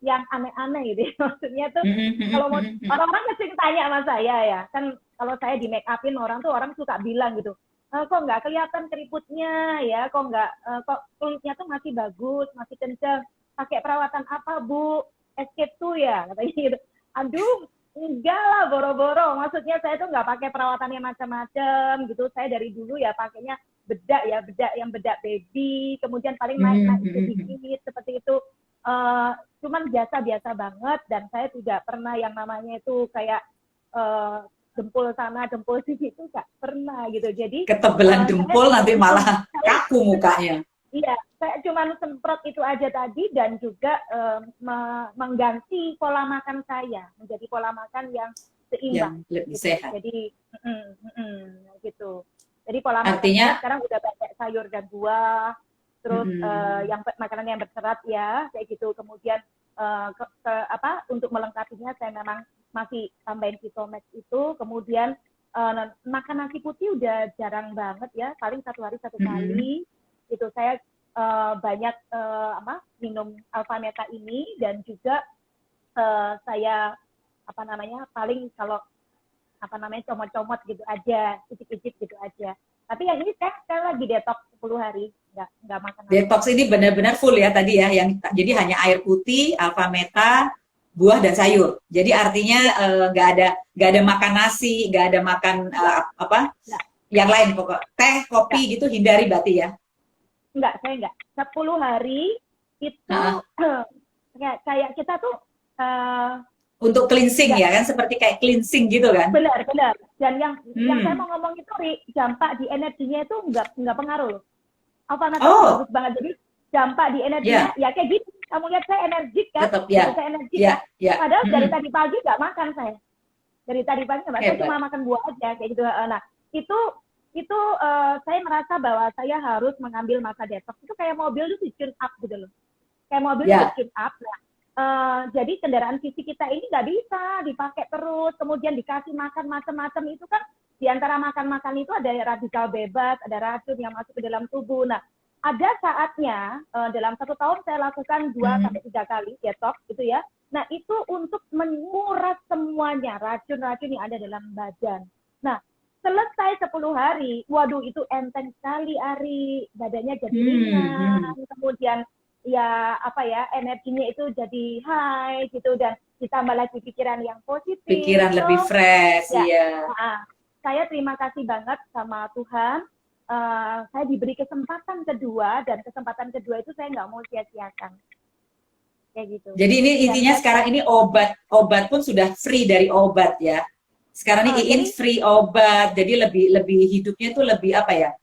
C: yang aneh-aneh gitu. Maksudnya tuh kalau mau orang-orang sering tanya sama saya ya, kan kalau saya di make upin orang suka bilang gitu. Kok nggak kelihatan keriputnya ya, kok kulitnya tuh masih bagus, masih kencang, pakai perawatan apa Bu? SK2 ya, katanya gitu. Aduh, enggak lah, boro-boro. Maksudnya saya tuh nggak pakai perawatan yang macam-macam gitu. Saya dari dulu ya pakainya bedak baby, kemudian paling naik sedikit seperti itu. Cuman biasa banget dan saya tidak pernah yang namanya itu kayak jempol sana, jempol sini itu nggak pernah gitu. Jadi
B: ketebelan jempol nanti malah kaku mukanya.
C: Iya, saya cuma semprot itu aja tadi dan juga mengganti pola makan saya menjadi pola makan yang seimbang,
B: yang lebih
C: gitu.
B: sehat.
C: Jadi gitu. Jadi pola makannya sekarang udah banyak sayur dan buah, terus yang makanan yang berserat ya, kayak gitu. Kemudian untuk melengkapinya saya memang masih tambahin Vitomax itu, kemudian makan nasi putih udah jarang banget ya, paling 1 hari 1 kali. Itu saya banyak minum Alpha Meta ini dan juga saya paling kalau comot-comot gitu aja, icip-icip gitu aja. Tapi yang ini saya lagi detox 10 hari, nggak makan.
B: Detox ini benar-benar full ya tadi ya, jadi hanya air putih, Alpha Meta, buah dan sayur. Jadi artinya nggak ada makan nasi, nggak ada makan yang lain pokok teh, kopi gitu hindari berarti ya.
C: Enggak, saya enggak. 10 hari itu kayak kita tuh
B: untuk cleansing ya kan, seperti kayak cleansing gitu kan.
C: Benar. Dan yang saya mau ngomong itu dampak di energinya itu enggak pengaruh. Apa bagus banget. Jadi dampak di energinya ya kayak gitu. Kamu lihat saya energik kan?
B: Tetap,
C: saya energik kan? Padahal dari tadi pagi enggak makan saya. Dari tadi pagi saya cuma makan buah aja kayak gitu. Nah, itu saya merasa bahwa saya harus mengambil masa detox. Itu kayak mobil itu tune up gitu loh. Kayak mobil itu tune up. Nah, jadi kendaraan fisik kita ini nggak bisa dipakai terus, kemudian dikasih makan macam-macam itu kan di antara makan-makan itu ada radikal bebas, ada racun yang masuk ke dalam tubuh. Nah, ada saatnya dalam 1 tahun saya lakukan 2-3 kali detox gitu ya. Nah, itu untuk menguras semuanya racun-racun yang ada dalam badan. Nah, selesai 10 hari, waduh itu enteng sekali Ari, badannya jadi ringan, kemudian ya apa ya, energinya itu jadi high gitu, dan ditambah lagi pikiran yang positif.
B: Pikiran lebih fresh, ya.
C: Saya terima kasih banget sama Tuhan, saya diberi kesempatan kedua, dan kesempatan kedua itu saya nggak mau sia-siakan. Kayak gitu.
B: Jadi ini intinya sekarang ini obat pun sudah free dari obat ya. Sekarang ini Iin free obat, jadi lebih hidupnya tuh lebih apa ya?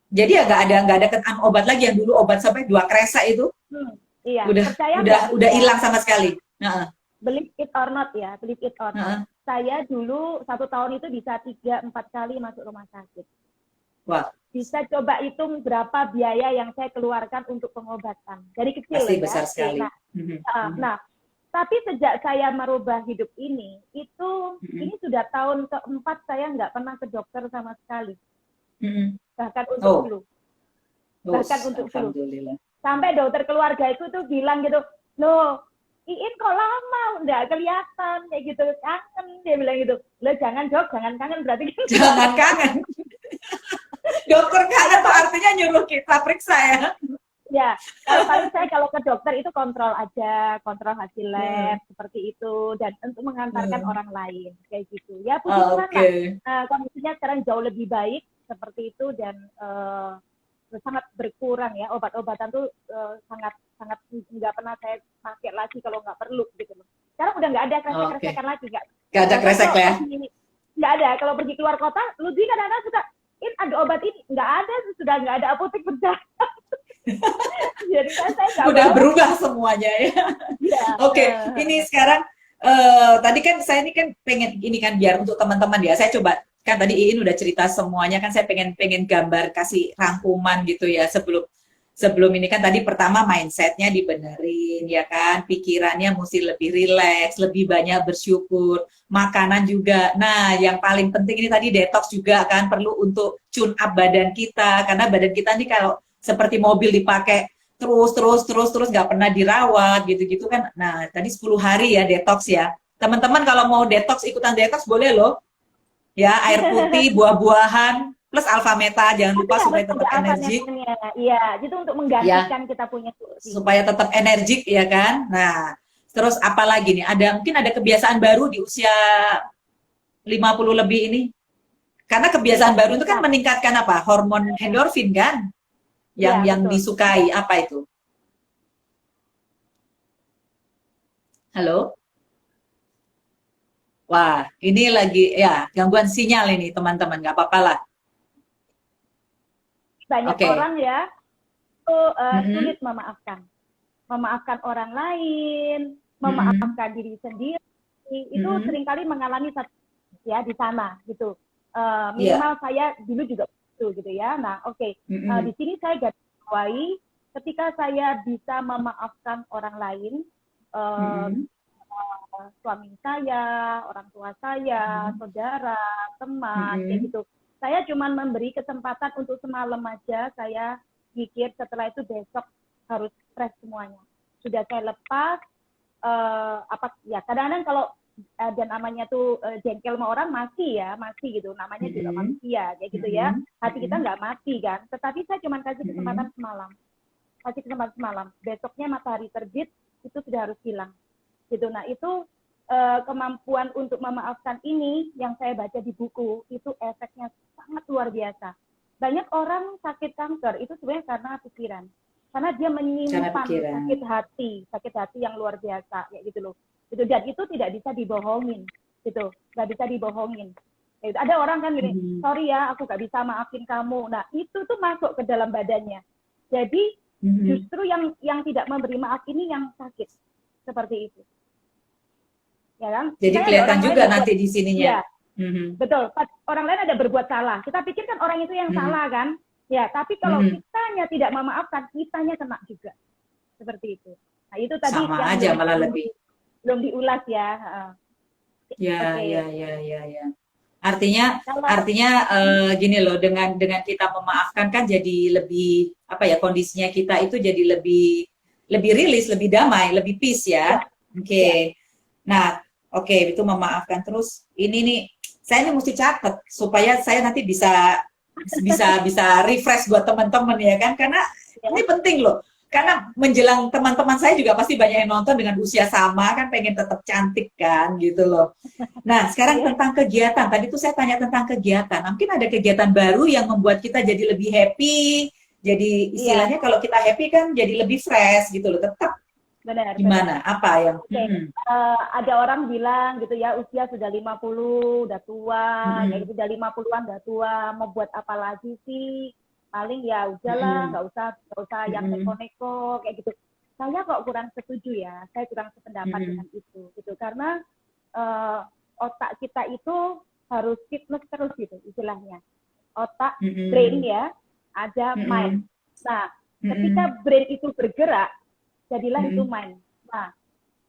B: Jadi ya nggak ada ketan obat lagi, yang dulu obat sampai 2 kresek itu.
C: Iya.
B: Udah hilang sama sekali.
C: Believe it or not ya, believe it or not. Saya dulu 1 tahun itu bisa 3-4 kali masuk rumah sakit.
B: Wah.
C: Bisa coba hitung berapa biaya yang saya keluarkan untuk pengobatan. Dari kecil.
B: Pasti
C: ya.
B: Besar sekali.
C: Nah, tapi sejak saya merubah hidup ini, ini sudah tahun keempat saya nggak pernah ke dokter sama sekali. Bahkan untuk flu. Bahkan untuk flu. Sampai dokter keluarga itu tuh bilang gitu, loh, Iin kok lama, nggak kelihatan, kayak gitu, kangen, dia bilang gitu. Loh jangan dok, jangan kangen, berarti
B: jangan kangen. Dokter kangen tuh artinya nyuruh kita periksa ya.
C: Ya, paling saya kalau ke dokter itu kontrol aja, kontrol hasil lab seperti itu, dan untuk mengantarkan orang lain kayak gitu. Ya puji Tuhan lah, kondisinya sekarang jauh lebih baik seperti itu, dan sangat berkurang ya, obat-obatan tuh sangat nggak pernah saya pakai lagi kalau nggak perlu gitu loh. Sekarang udah nggak ada kresek-kresekan lagi, nggak ada
B: kresek ya?
C: Nggak ada. Kalau pergi keluar kota, Lutfi kadang-kadang suka, ada obat ini, nggak ada, sudah nggak ada apotek berjalan. Jadi saya
B: udah berubah semuanya ya. Oke, ini sekarang tadi kan saya ini kan pengen ini kan biar untuk teman-teman ya. Saya coba kan tadi Iin udah cerita semuanya kan, saya pengen gambar kasih rangkuman gitu ya sebelum ini kan tadi pertama mindsetnya dibenerin ya kan, pikirannya mesti lebih rileks, lebih banyak bersyukur, makanan juga. Nah, yang paling penting ini tadi detox juga kan, perlu untuk tune up badan kita, karena badan kita nih kalau seperti mobil dipakai terus nggak pernah dirawat gitu-gitu kan. Nah, tadi 10 hari ya detox ya. Teman-teman kalau mau detox, ikutan detox boleh loh. Ya, air putih, buah-buahan, plus alfa meta, jangan lupa supaya tetap energik.
C: Iya, itu untuk menggantikan kita punya
B: supaya tetap energik ya kan. Nah, terus apa lagi nih? Mungkin ada kebiasaan baru di usia 50 lebih ini. Karena kebiasaan baru itu kan meningkatkan apa? Hormon endorfin kan? Yang disukai, apa itu? Halo? Wah, ini lagi ya gangguan sinyal ini teman-teman, nggak apa-apa lah.
C: Banyak orang ya itu sulit memaafkan orang lain, memaafkan diri sendiri, itu seringkali mengalami satu ya di sana gitu. Minimal saya dulu juga gitu ya. Nah, di sini saya garis bawahi ketika saya bisa memaafkan orang lain, suami saya, orang tua saya, saudara, teman, kayak gitu. Saya cuma memberi kesempatan untuk semalam aja saya pikir, setelah itu besok harus fresh semuanya. Sudah saya lepas, kadang-kadang kalau dan namanya tuh jengkel sama orang masih gitu, namanya juga manusia kayak gitu ya, hati kita nggak mati kan, tetapi saya cuma kasih kesempatan semalam, besoknya matahari terbit itu sudah harus hilang gitu. Nah itu kemampuan untuk memaafkan ini yang saya baca di buku itu efeknya sangat luar biasa. Banyak orang sakit kanker itu sebenarnya karena pikiran, karena dia menyimpan sakit hati yang luar biasa ya gitu loh. Gitu, dan itu tidak bisa dibohongin gitu, nggak bisa dibohongin. Gitu. Ada orang kan gini, sorry ya aku nggak bisa maafin kamu. Nah itu tuh masuk ke dalam badannya. Jadi justru yang tidak memberi maaf ini yang sakit seperti itu. Ya kan?
B: Jadi kelihatan juga nanti di sininya.
C: Ya, betul. Orang lain ada berbuat salah. Kita pikir kan orang itu yang salah kan? Ya, tapi kalau kitanya tidak memaafkan, kitanya kena juga. Seperti itu. Nah itu tadi
B: sama
C: yang
B: aja malah lebih.
C: Belum diulas ya.
B: Ya. Artinya gini loh, dengan kita memaafkan kan jadi lebih kondisinya kita itu jadi lebih rilis, lebih damai, lebih peace ya. Oke. Nah, itu memaafkan terus. Ini nih saya ini mesti catat supaya saya nanti bisa refresh buat teman-teman ya kan, karena ini penting loh. Karena menjelang teman-teman saya juga pasti banyak yang nonton dengan usia sama kan, pengen tetap cantik kan gitu loh. Nah, sekarang tentang kegiatan. Tadi tuh saya tanya tentang kegiatan. Mungkin ada kegiatan baru yang membuat kita jadi lebih happy. Jadi istilahnya kalau kita happy kan jadi lebih fresh gitu loh. Tetap
C: benar.
B: gimana? Apa yang?
C: Ada orang bilang gitu ya, usia sudah 50, udah tua, ya udah 50-an udah tua, mau buat apa lagi sih? Paling ya udahlah, nggak usah yang neko-neko kayak gitu. Saya kok kurang setuju ya, saya kurang sependapat dengan itu, gitu. Karena otak kita itu harus fitness terus gitu istilahnya. Otak, brain ya, ada mind. Nah, ketika brain itu bergerak, jadilah itu mind. Nah,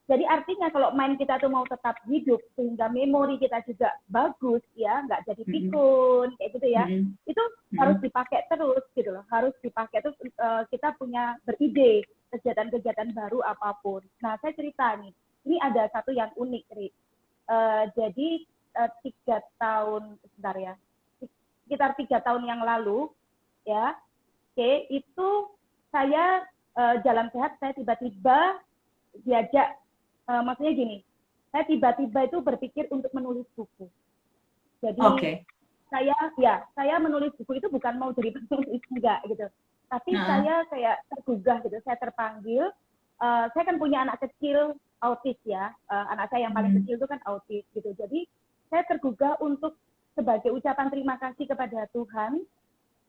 C: jadi artinya kalau mind kita tuh mau tetap hidup sehingga memori kita juga bagus ya, nggak jadi pikun kayak gitu ya, itu harus dipakai terus gitu loh, harus dipakai terus. Kita punya beride kegiatan-kegiatan baru apapun. Nah, saya cerita nih, ini ada satu yang unik, Ri. Jadi 3 tahun, sebentar ya, sekitar 3 tahun yang lalu ya, itu saya jalan sehat, saya tiba-tiba diajak. Maksudnya gini, saya tiba-tiba itu berpikir untuk menulis buku. Jadi saya menulis buku itu bukan mau jadi penulis, enggak gitu. Tapi saya kayak tergugah gitu, saya terpanggil. Saya kan punya anak kecil autis ya, anak saya yang paling kecil itu kan autis gitu. Jadi saya tergugah untuk sebagai ucapan terima kasih kepada Tuhan,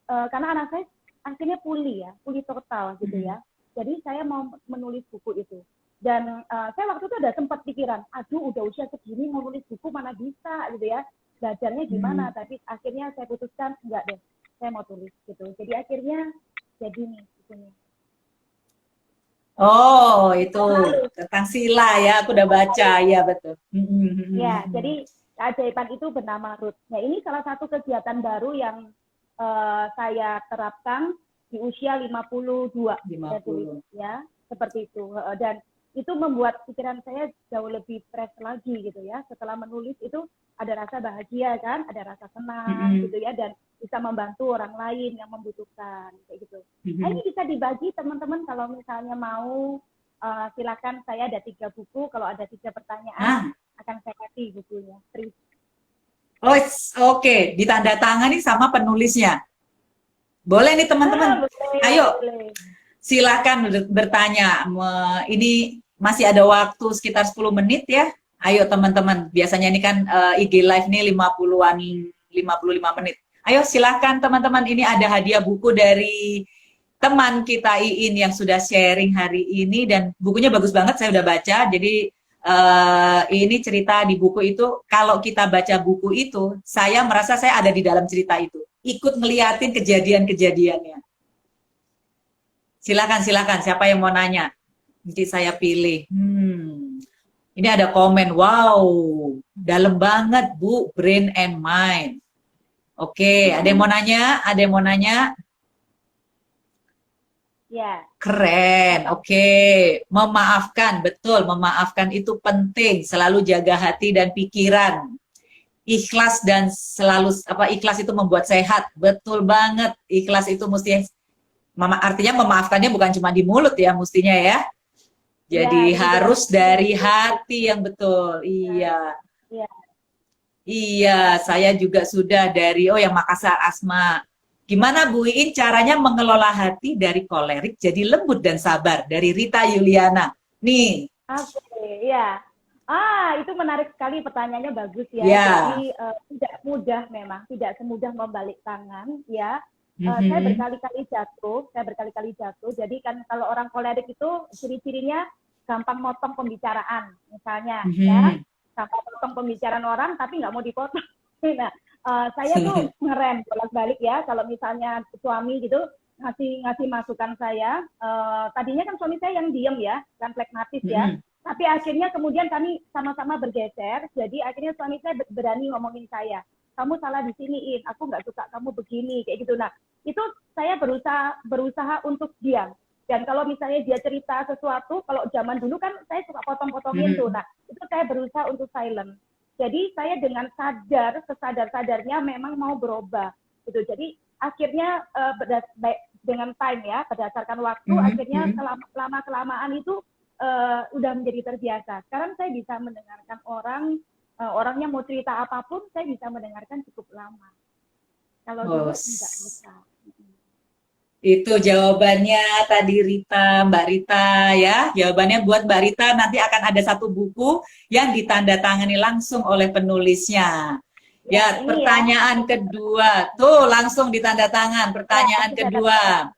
C: karena anak saya akhirnya pulih total gitu ya. Jadi saya mau menulis buku itu. Dan saya waktu itu ada sempat pikiran, aduh udah usia segini mau nulis buku mana bisa gitu ya, belajarnya gimana. Tapi akhirnya saya putuskan enggak deh, saya mau tulis gitu. Jadi akhirnya jadi nih bukunya.
B: Oh, itu tentang sila ya, aku udah baca ya, betul.
C: Ya, jadi keajaiban itu bernama Ruth. Nah, ini salah satu kegiatan baru yang saya terapkan di usia 52. Saya tulis ya, seperti itu. Dan itu membuat pikiran saya jauh lebih fresh lagi gitu ya. Setelah menulis itu ada rasa bahagia kan, ada rasa senang gitu ya, dan bisa membantu orang lain yang membutuhkan kayak gitu. Nah, ini bisa dibagi teman-teman kalau misalnya mau, silakan. Saya ada 3 buku, kalau ada 3 pertanyaan akan saya kasih bukunya.
B: Oh, oke. Ditanda tangani sama penulisnya. Boleh nih teman-teman. Ayo. Silakan bertanya. Ini masih ada waktu sekitar 10 menit ya. Ayo teman-teman. Biasanya ini kan IG live nih 55 menit. Ayo silakan teman-teman. Ini ada hadiah buku dari teman kita Iin yang sudah sharing hari ini, dan bukunya bagus banget, saya udah baca. Jadi ini cerita di buku itu, kalau kita baca buku itu, saya merasa saya ada di dalam cerita itu. Ikut ngeliatin kejadian-kejadiannya. Silakan, siapa yang mau nanya? Nanti saya pilih. Ini ada komen, wow, dalam banget Bu, brain and mind. Oke, ada yang mau nanya? Ada yang mau nanya?
C: Ya.
B: Keren, oke. Memaafkan, betul, memaafkan itu penting. Selalu jaga hati dan pikiran. Ikhlas dan selalu ikhlas itu membuat sehat. Betul banget. Ikhlas itu mesti artinya memaafkannya bukan cuma di mulut ya, mestinya ya. Jadi harus dari hati yang betul. Iya. Iya, saya juga sudah dari yang Makassar, Asma. Gimana Bu Iin caranya mengelola hati dari kolerik jadi lembut dan sabar, dari Rita Yuliana. Nih.
C: Oke, ya. Itu menarik sekali, pertanyaannya bagus ya. Jadi tidak mudah memang, tidak semudah membalik tangan ya. Saya berkali-kali jatuh. Jadi kan kalau orang kolerik itu ciri-cirinya gampang motong pembicaraan, misalnya ya, gampang potong pembicaraan orang tapi nggak mau dipotong. Nah, saya tuh ngerem bolak-balik ya. Kalau misalnya suami gitu ngasih masukan saya, tadinya kan suami saya yang diem ya, kan flekmatis ya. Tapi akhirnya kemudian kami sama-sama bergeser. Jadi akhirnya suami saya berani ngomongin saya. Kamu salah di sini, In. Aku nggak suka kamu begini, kayak gitu. Nah, itu saya berusaha untuk diam. Dan kalau misalnya dia cerita sesuatu, kalau zaman dulu kan saya suka potong-potongin tuh. Nah, itu saya berusaha untuk silent. Jadi saya dengan sadar, sesadar-sadarnya memang mau berubah gitu. Jadi akhirnya dengan time ya, berdasarkan waktu, akhirnya lama-kelamaan itu udah menjadi terbiasa. Sekarang saya bisa mendengarkan orangnya mau cerita apapun, saya bisa mendengarkan cukup lama. Kalau dulu enggak bisa.
B: Itu jawabannya tadi Rita, Mbak Rita ya. Jawabannya buat Mbak Rita, nanti akan ada satu buku yang ditandatangani langsung oleh penulisnya. Ya, pertanyaan kedua. Tuh, langsung ditanda tangan. Pertanyaan kedua.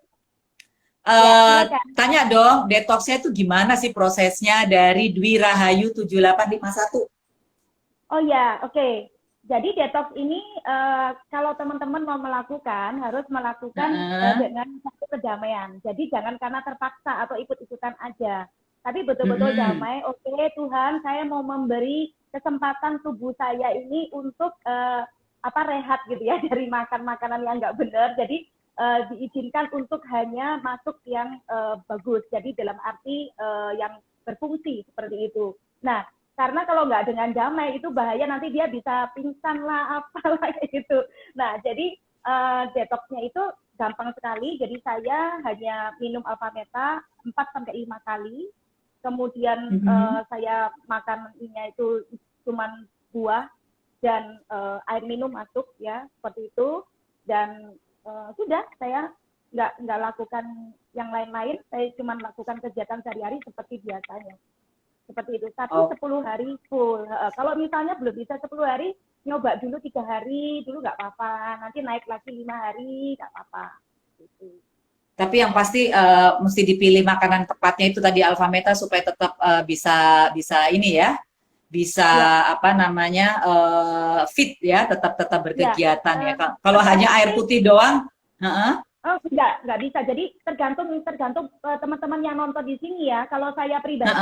B: Tanya dong, detoxnya itu gimana sih prosesnya dari Dwi Rahayu 7851?
C: Oh ya, oke. Jadi detox ini kalau teman-teman mau melakukan harus melakukan dengan satu kedamaian. Jadi jangan karena terpaksa atau ikut-ikutan aja. Tapi betul-betul damai. Oke, Tuhan, saya mau memberi kesempatan tubuh saya ini untuk rehat gitu ya dari makan makanan yang nggak benar. Jadi diizinkan untuk hanya masuk yang bagus. Jadi dalam arti yang berfungsi seperti itu. Nah, karena kalau nggak dengan damai itu bahaya, nanti dia bisa pingsan lah apalah gitu. Nah, jadi detoxnya itu gampang sekali. Jadi saya hanya minum Alfameta 4-5 kali. Kemudian saya makannya itu cuma buah dan air minum masuk ya, seperti itu. Dan sudah, saya nggak lakukan yang lain-lain. Saya cuma lakukan kegiatan sehari-hari seperti biasanya. Seperti itu, tapi 10 hari full. Kalau misalnya belum bisa 10 hari, nyoba dulu 3 hari, dulu nggak apa-apa. Nanti naik lagi 5 hari, nggak apa-apa. Gitu.
B: Tapi yang pasti mesti dipilih makanan tepatnya itu tadi Alfameta supaya tetap bisa ini ya, bisa fit ya, tetap berkegiatan ya. Kalau hanya air putih doang,
C: Oh, nggak bisa. Jadi tergantung teman-teman yang nonton di sini ya. Kalau saya pribadi,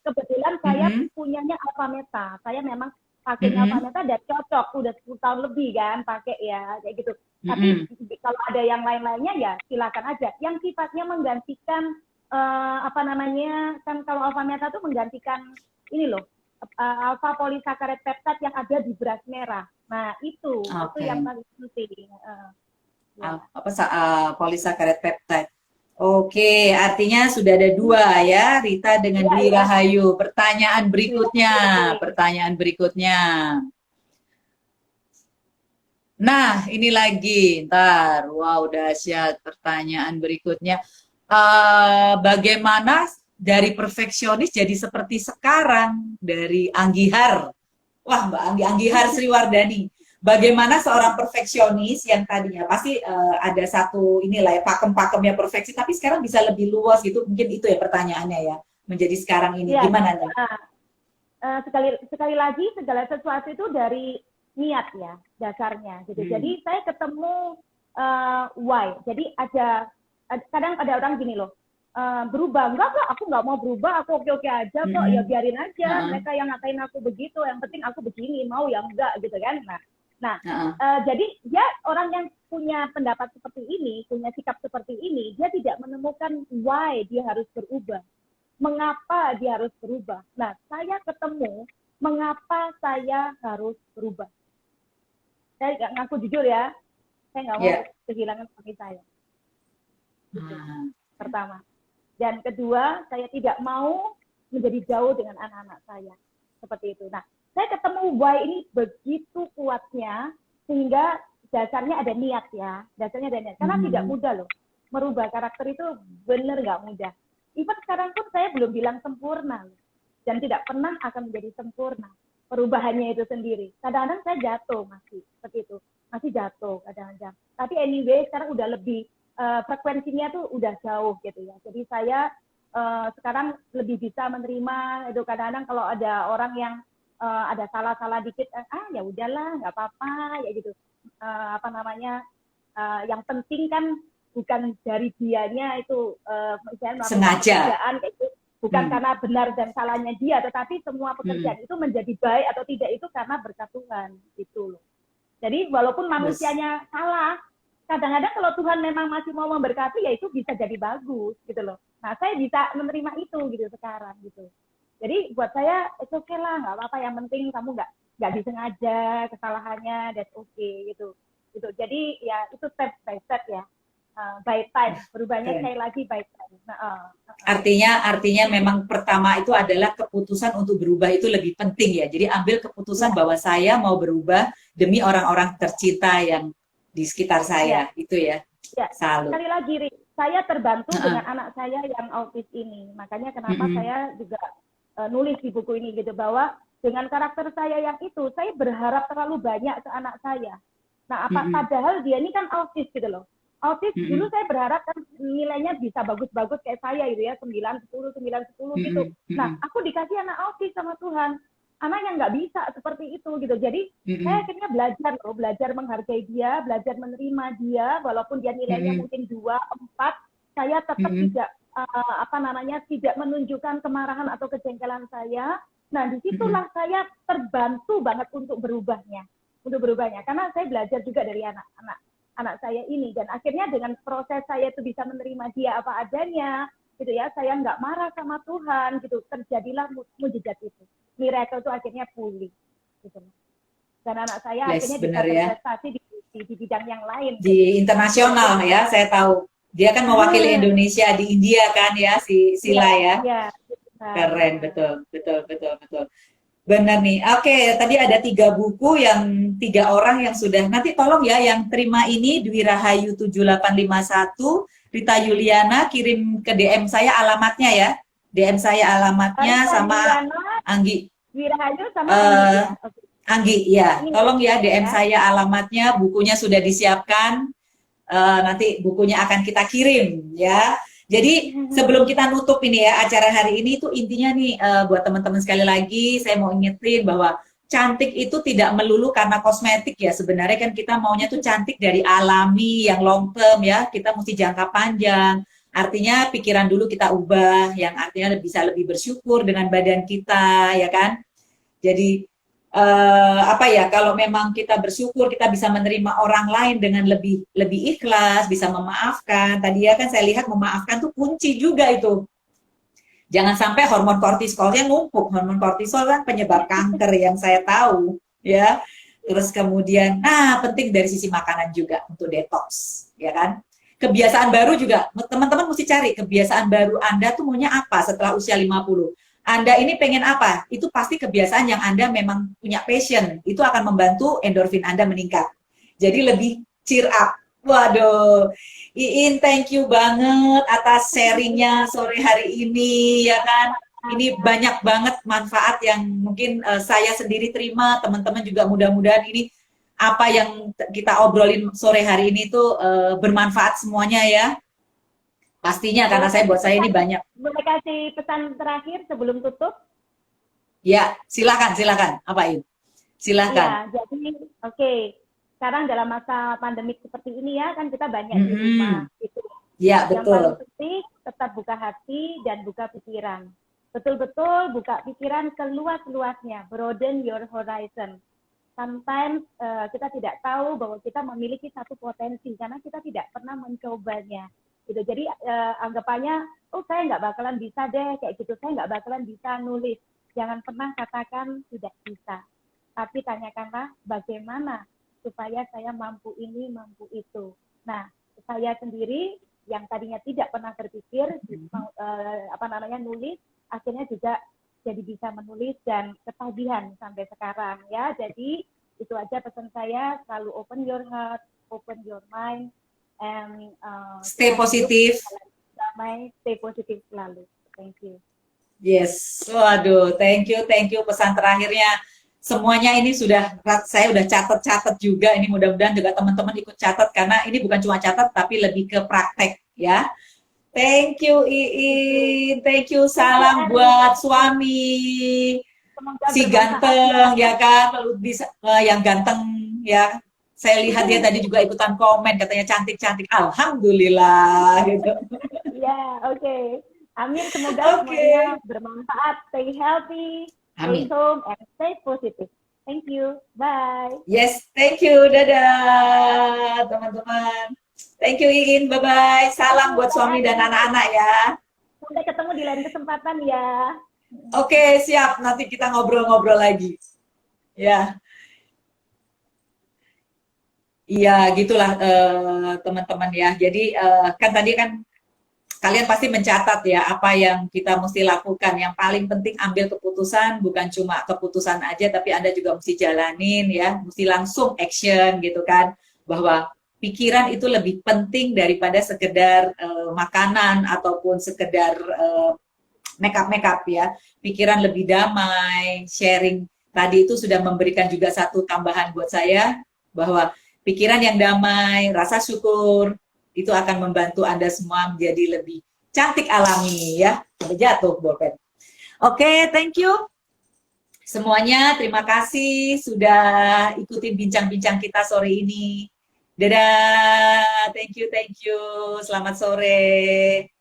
C: kebetulan saya punyanya Alfameta. Saya memang pakainya Alfameta dan cocok. Udah 10 tahun lebih kan pakai ya, kayak gitu. Tapi kalau ada yang lain-lainnya ya silakan aja. Yang sifatnya menggantikan kan kalau Alfameta tuh menggantikan ini loh, alfa polisakarit peptide yang ada di beras merah. Nah itu yang paling penting.
B: Polisakarit peptide. Oke, artinya sudah ada 2 ya, Rita dengan Dwi Rahayu. Pertanyaan berikutnya. Nah, ini lagi, ntar. Wow, dahsyat pertanyaan berikutnya. Bagaimana dari perfeksionis jadi seperti sekarang dari Anggihar? Wah, Mbak Anggihar Sriwardani. Bagaimana seorang perfeksionis yang tadinya pasti ada satu inilah ya, pakem-pakemnya perfeksi, tapi sekarang bisa lebih luas gitu, mungkin itu ya pertanyaannya ya, menjadi sekarang ini gimana nih?
C: Sekali lagi segala sesuatu itu dari niat ya dasarnya gitu. Jadi saya ketemu why. Jadi kadang ada orang gini loh, berubah enggak, aku nggak mau berubah, aku oke-oke aja kok, ya biarin aja mereka yang ngatain aku begitu, yang penting aku begini, mau ya enggak gitu kan. Nah, jadi dia orang yang punya pendapat seperti ini, punya sikap seperti ini, dia tidak menemukan why dia harus berubah. Mengapa dia harus berubah? Nah, saya ketemu mengapa saya harus berubah. Saya nggak ngaku jujur ya, saya nggak mau kehilangan suami saya. Pertama. Dan kedua, saya tidak mau menjadi jauh dengan anak-anak saya. Seperti itu. Nah, saya ketemu why ini begitu kuatnya sehingga dasarnya ada niat ya, dasarnya ada niat. Karena tidak mudah loh, merubah karakter itu benar nggak mudah. Even sekarang pun saya belum bilang sempurna loh. Dan tidak pernah akan menjadi sempurna perubahannya itu sendiri. Kadang-kadang saya jatuh masih seperti itu, masih jatuh kadang-kadang. Tapi anyway sekarang udah lebih frekuensinya tuh udah jauh gitu ya. Jadi saya sekarang lebih bisa menerima itu. Kadang-kadang kalau ada orang yang ada salah-salah dikit, ya udahlah, nggak apa-apa, ya gitu. Yang penting kan bukan dari dianya itu, misalnya
B: sengaja,
C: kayak itu, bukan karena benar dan salahnya dia, tetapi semua pekerjaan itu menjadi baik atau tidak itu karena berkat Tuhan, gitu loh. Jadi walaupun manusianya salah, kadang-kadang kalau Tuhan memang masih mau memberkati, ya itu bisa jadi bagus, gitu loh. Nah, saya bisa menerima itu gitu sekarang, gitu. Jadi buat saya itu oke lah, nggak apa-apa. Yang penting kamu nggak disengaja kesalahannya, that's okay gitu. Gitu. Jadi ya itu step by step ya, by time. Berubahnya sekali lagi by time.
B: Artinya memang pertama itu adalah keputusan untuk berubah itu lebih penting ya. Jadi ambil keputusan bahwa saya mau berubah demi orang-orang tercinta yang di sekitar saya, itu ya. Salut.
C: Sekali lagi, saya terbantu dengan anak saya yang autis ini. Makanya kenapa saya juga nulis di buku ini gitu, bahwa dengan karakter saya yang itu, saya berharap terlalu banyak ke anak saya. Nah, padahal dia ini kan autis gitu loh. Autis dulu saya berharap kan nilainya bisa bagus-bagus kayak saya gitu ya, 9, 10, 9, 10 gitu. Nah, aku dikasih anak autis sama Tuhan. Anak yang nggak bisa seperti itu gitu. Jadi saya akhirnya belajar menghargai dia, belajar menerima dia, walaupun dia nilainya mungkin 2, 4, saya tetap tidak menunjukkan kemarahan atau kejengkelan saya. Nah, disitulah saya terbantu banget untuk berubahnya. Karena saya belajar juga dari anak saya ini, dan akhirnya dengan proses saya itu bisa menerima dia apa adanya, gitu ya. Saya nggak marah sama Tuhan, gitu. Terjadilah mujizat itu. Miracle itu akhirnya pulih, gitu. Dan anak saya akhirnya bisa berprestasi di bidang yang lain.
B: Di internasional ya, saya tahu. Dia kan mewakili Indonesia di India kan ya, si Sila ya. Keren, betul. Benar nih. Oke, tadi ada 3 buku yang 3 orang yang sudah. Nanti tolong ya yang terima ini Dwi Rahayu 7851, Rita Yuliana, kirim ke DM saya alamatnya ya. DM saya alamatnya sama Anggi.
C: Dwi Rahayu sama
B: Anggi ya. Tolong ya DM saya alamatnya, bukunya sudah disiapkan. Nanti bukunya akan kita kirim ya. Jadi sebelum kita nutup ini ya acara hari ini, itu intinya nih buat teman-teman, sekali lagi saya mau ingetin bahwa cantik itu tidak melulu karena kosmetik ya. Sebenarnya kan kita maunya tuh cantik dari alami, yang long term ya. Kita mesti jangka panjang. Artinya pikiran dulu kita ubah, yang artinya bisa lebih bersyukur dengan badan kita ya kan. Jadi kalau memang kita bersyukur, kita bisa menerima orang lain dengan lebih ikhlas, bisa memaafkan. Tadi ya kan saya lihat memaafkan tuh kunci juga itu. Jangan sampai hormon kortisolnya numpuk. Hormon kortisol kan penyebab kanker yang saya tahu, ya. Terus kemudian, penting dari sisi makanan juga untuk detox, ya kan. Kebiasaan baru juga, teman-teman mesti cari kebiasaan baru Anda tuh maunya apa setelah usia 50. Anda ini pengen apa? Itu pasti kebiasaan yang Anda memang punya passion. Itu akan membantu endorfin Anda meningkat. Jadi lebih cheer up. Waduh, Iin thank you banget atas sharingnya sore hari ini, ya kan? Ini banyak banget manfaat yang mungkin saya sendiri terima, teman-teman juga mudah-mudahan ini apa yang kita obrolin sore hari ini tuh bermanfaat semuanya ya. Pastinya, karena buat saya ini banyak.
C: Boleh kasih pesan terakhir sebelum tutup?
B: Ya, silakan. Apain? Silakan.
C: Ya, jadi sekarang dalam masa pandemik seperti ini ya, kan kita banyak di rumah. Gitu.
B: Ya, betul.
C: Yang paling penting tetap buka hati dan buka pikiran. Betul-betul buka pikiran seluas-luasnya. Broaden your horizon. Sometimes kita tidak tahu bahwa kita memiliki satu potensi karena kita tidak pernah mencobanya. Gitu. Jadi anggapannya, saya nggak bakalan bisa deh kayak gitu, saya nggak bakalan bisa nulis. Jangan pernah katakan tidak bisa, tapi tanyakanlah bagaimana supaya saya mampu ini, mampu itu. Nah, saya sendiri yang tadinya tidak pernah berpikir nulis, akhirnya juga jadi bisa menulis dan ketagihan sampai sekarang ya. Jadi itu aja pesan saya, selalu open your heart, open your mind, and
B: stay positif.
C: Stay positif selalu. Thank you.
B: Yes, waduh, thank you pesan terakhirnya. Semuanya ini saya udah catat juga. Ini mudah-mudahan juga teman-teman ikut catat karena ini bukan cuma catat tapi lebih ke praktek ya. Thank you Iin, thank you, salam buat suami si ganteng ya kan, bisa yang ganteng ya. Saya lihat dia tadi juga ikutan komen, katanya cantik-cantik. Alhamdulillah gitu.
C: Ya, oke. Amin, semoga semuanya bermanfaat. Stay healthy, stay home, and stay positive. Thank you. Bye.
B: Yes, thank you. Dadah, teman-teman. Thank you, Iin. Bye-bye. Salam buat suami dan anak-anak ya.
C: Sampai ketemu di lain kesempatan ya.
B: Oke, siap. Nanti kita ngobrol-ngobrol lagi. Ya, iya gitulah teman-teman ya. Jadi kan tadi kan kalian pasti mencatat ya apa yang kita mesti lakukan. Yang paling penting ambil keputusan, bukan cuma keputusan aja, tapi Anda juga mesti jalanin ya, mesti langsung action gitu kan. Bahwa pikiran itu lebih penting daripada sekedar makanan ataupun sekedar make up ya. Pikiran lebih damai, sharing tadi itu sudah memberikan juga satu tambahan buat saya bahwa pikiran yang damai, rasa syukur itu akan membantu Anda semua menjadi lebih cantik alami ya. Sampai jatuh bolpen. Oke, thank you semuanya. Terima kasih sudah ikutin bincang-bincang kita sore ini. Dadah, thank you, thank you. Selamat sore.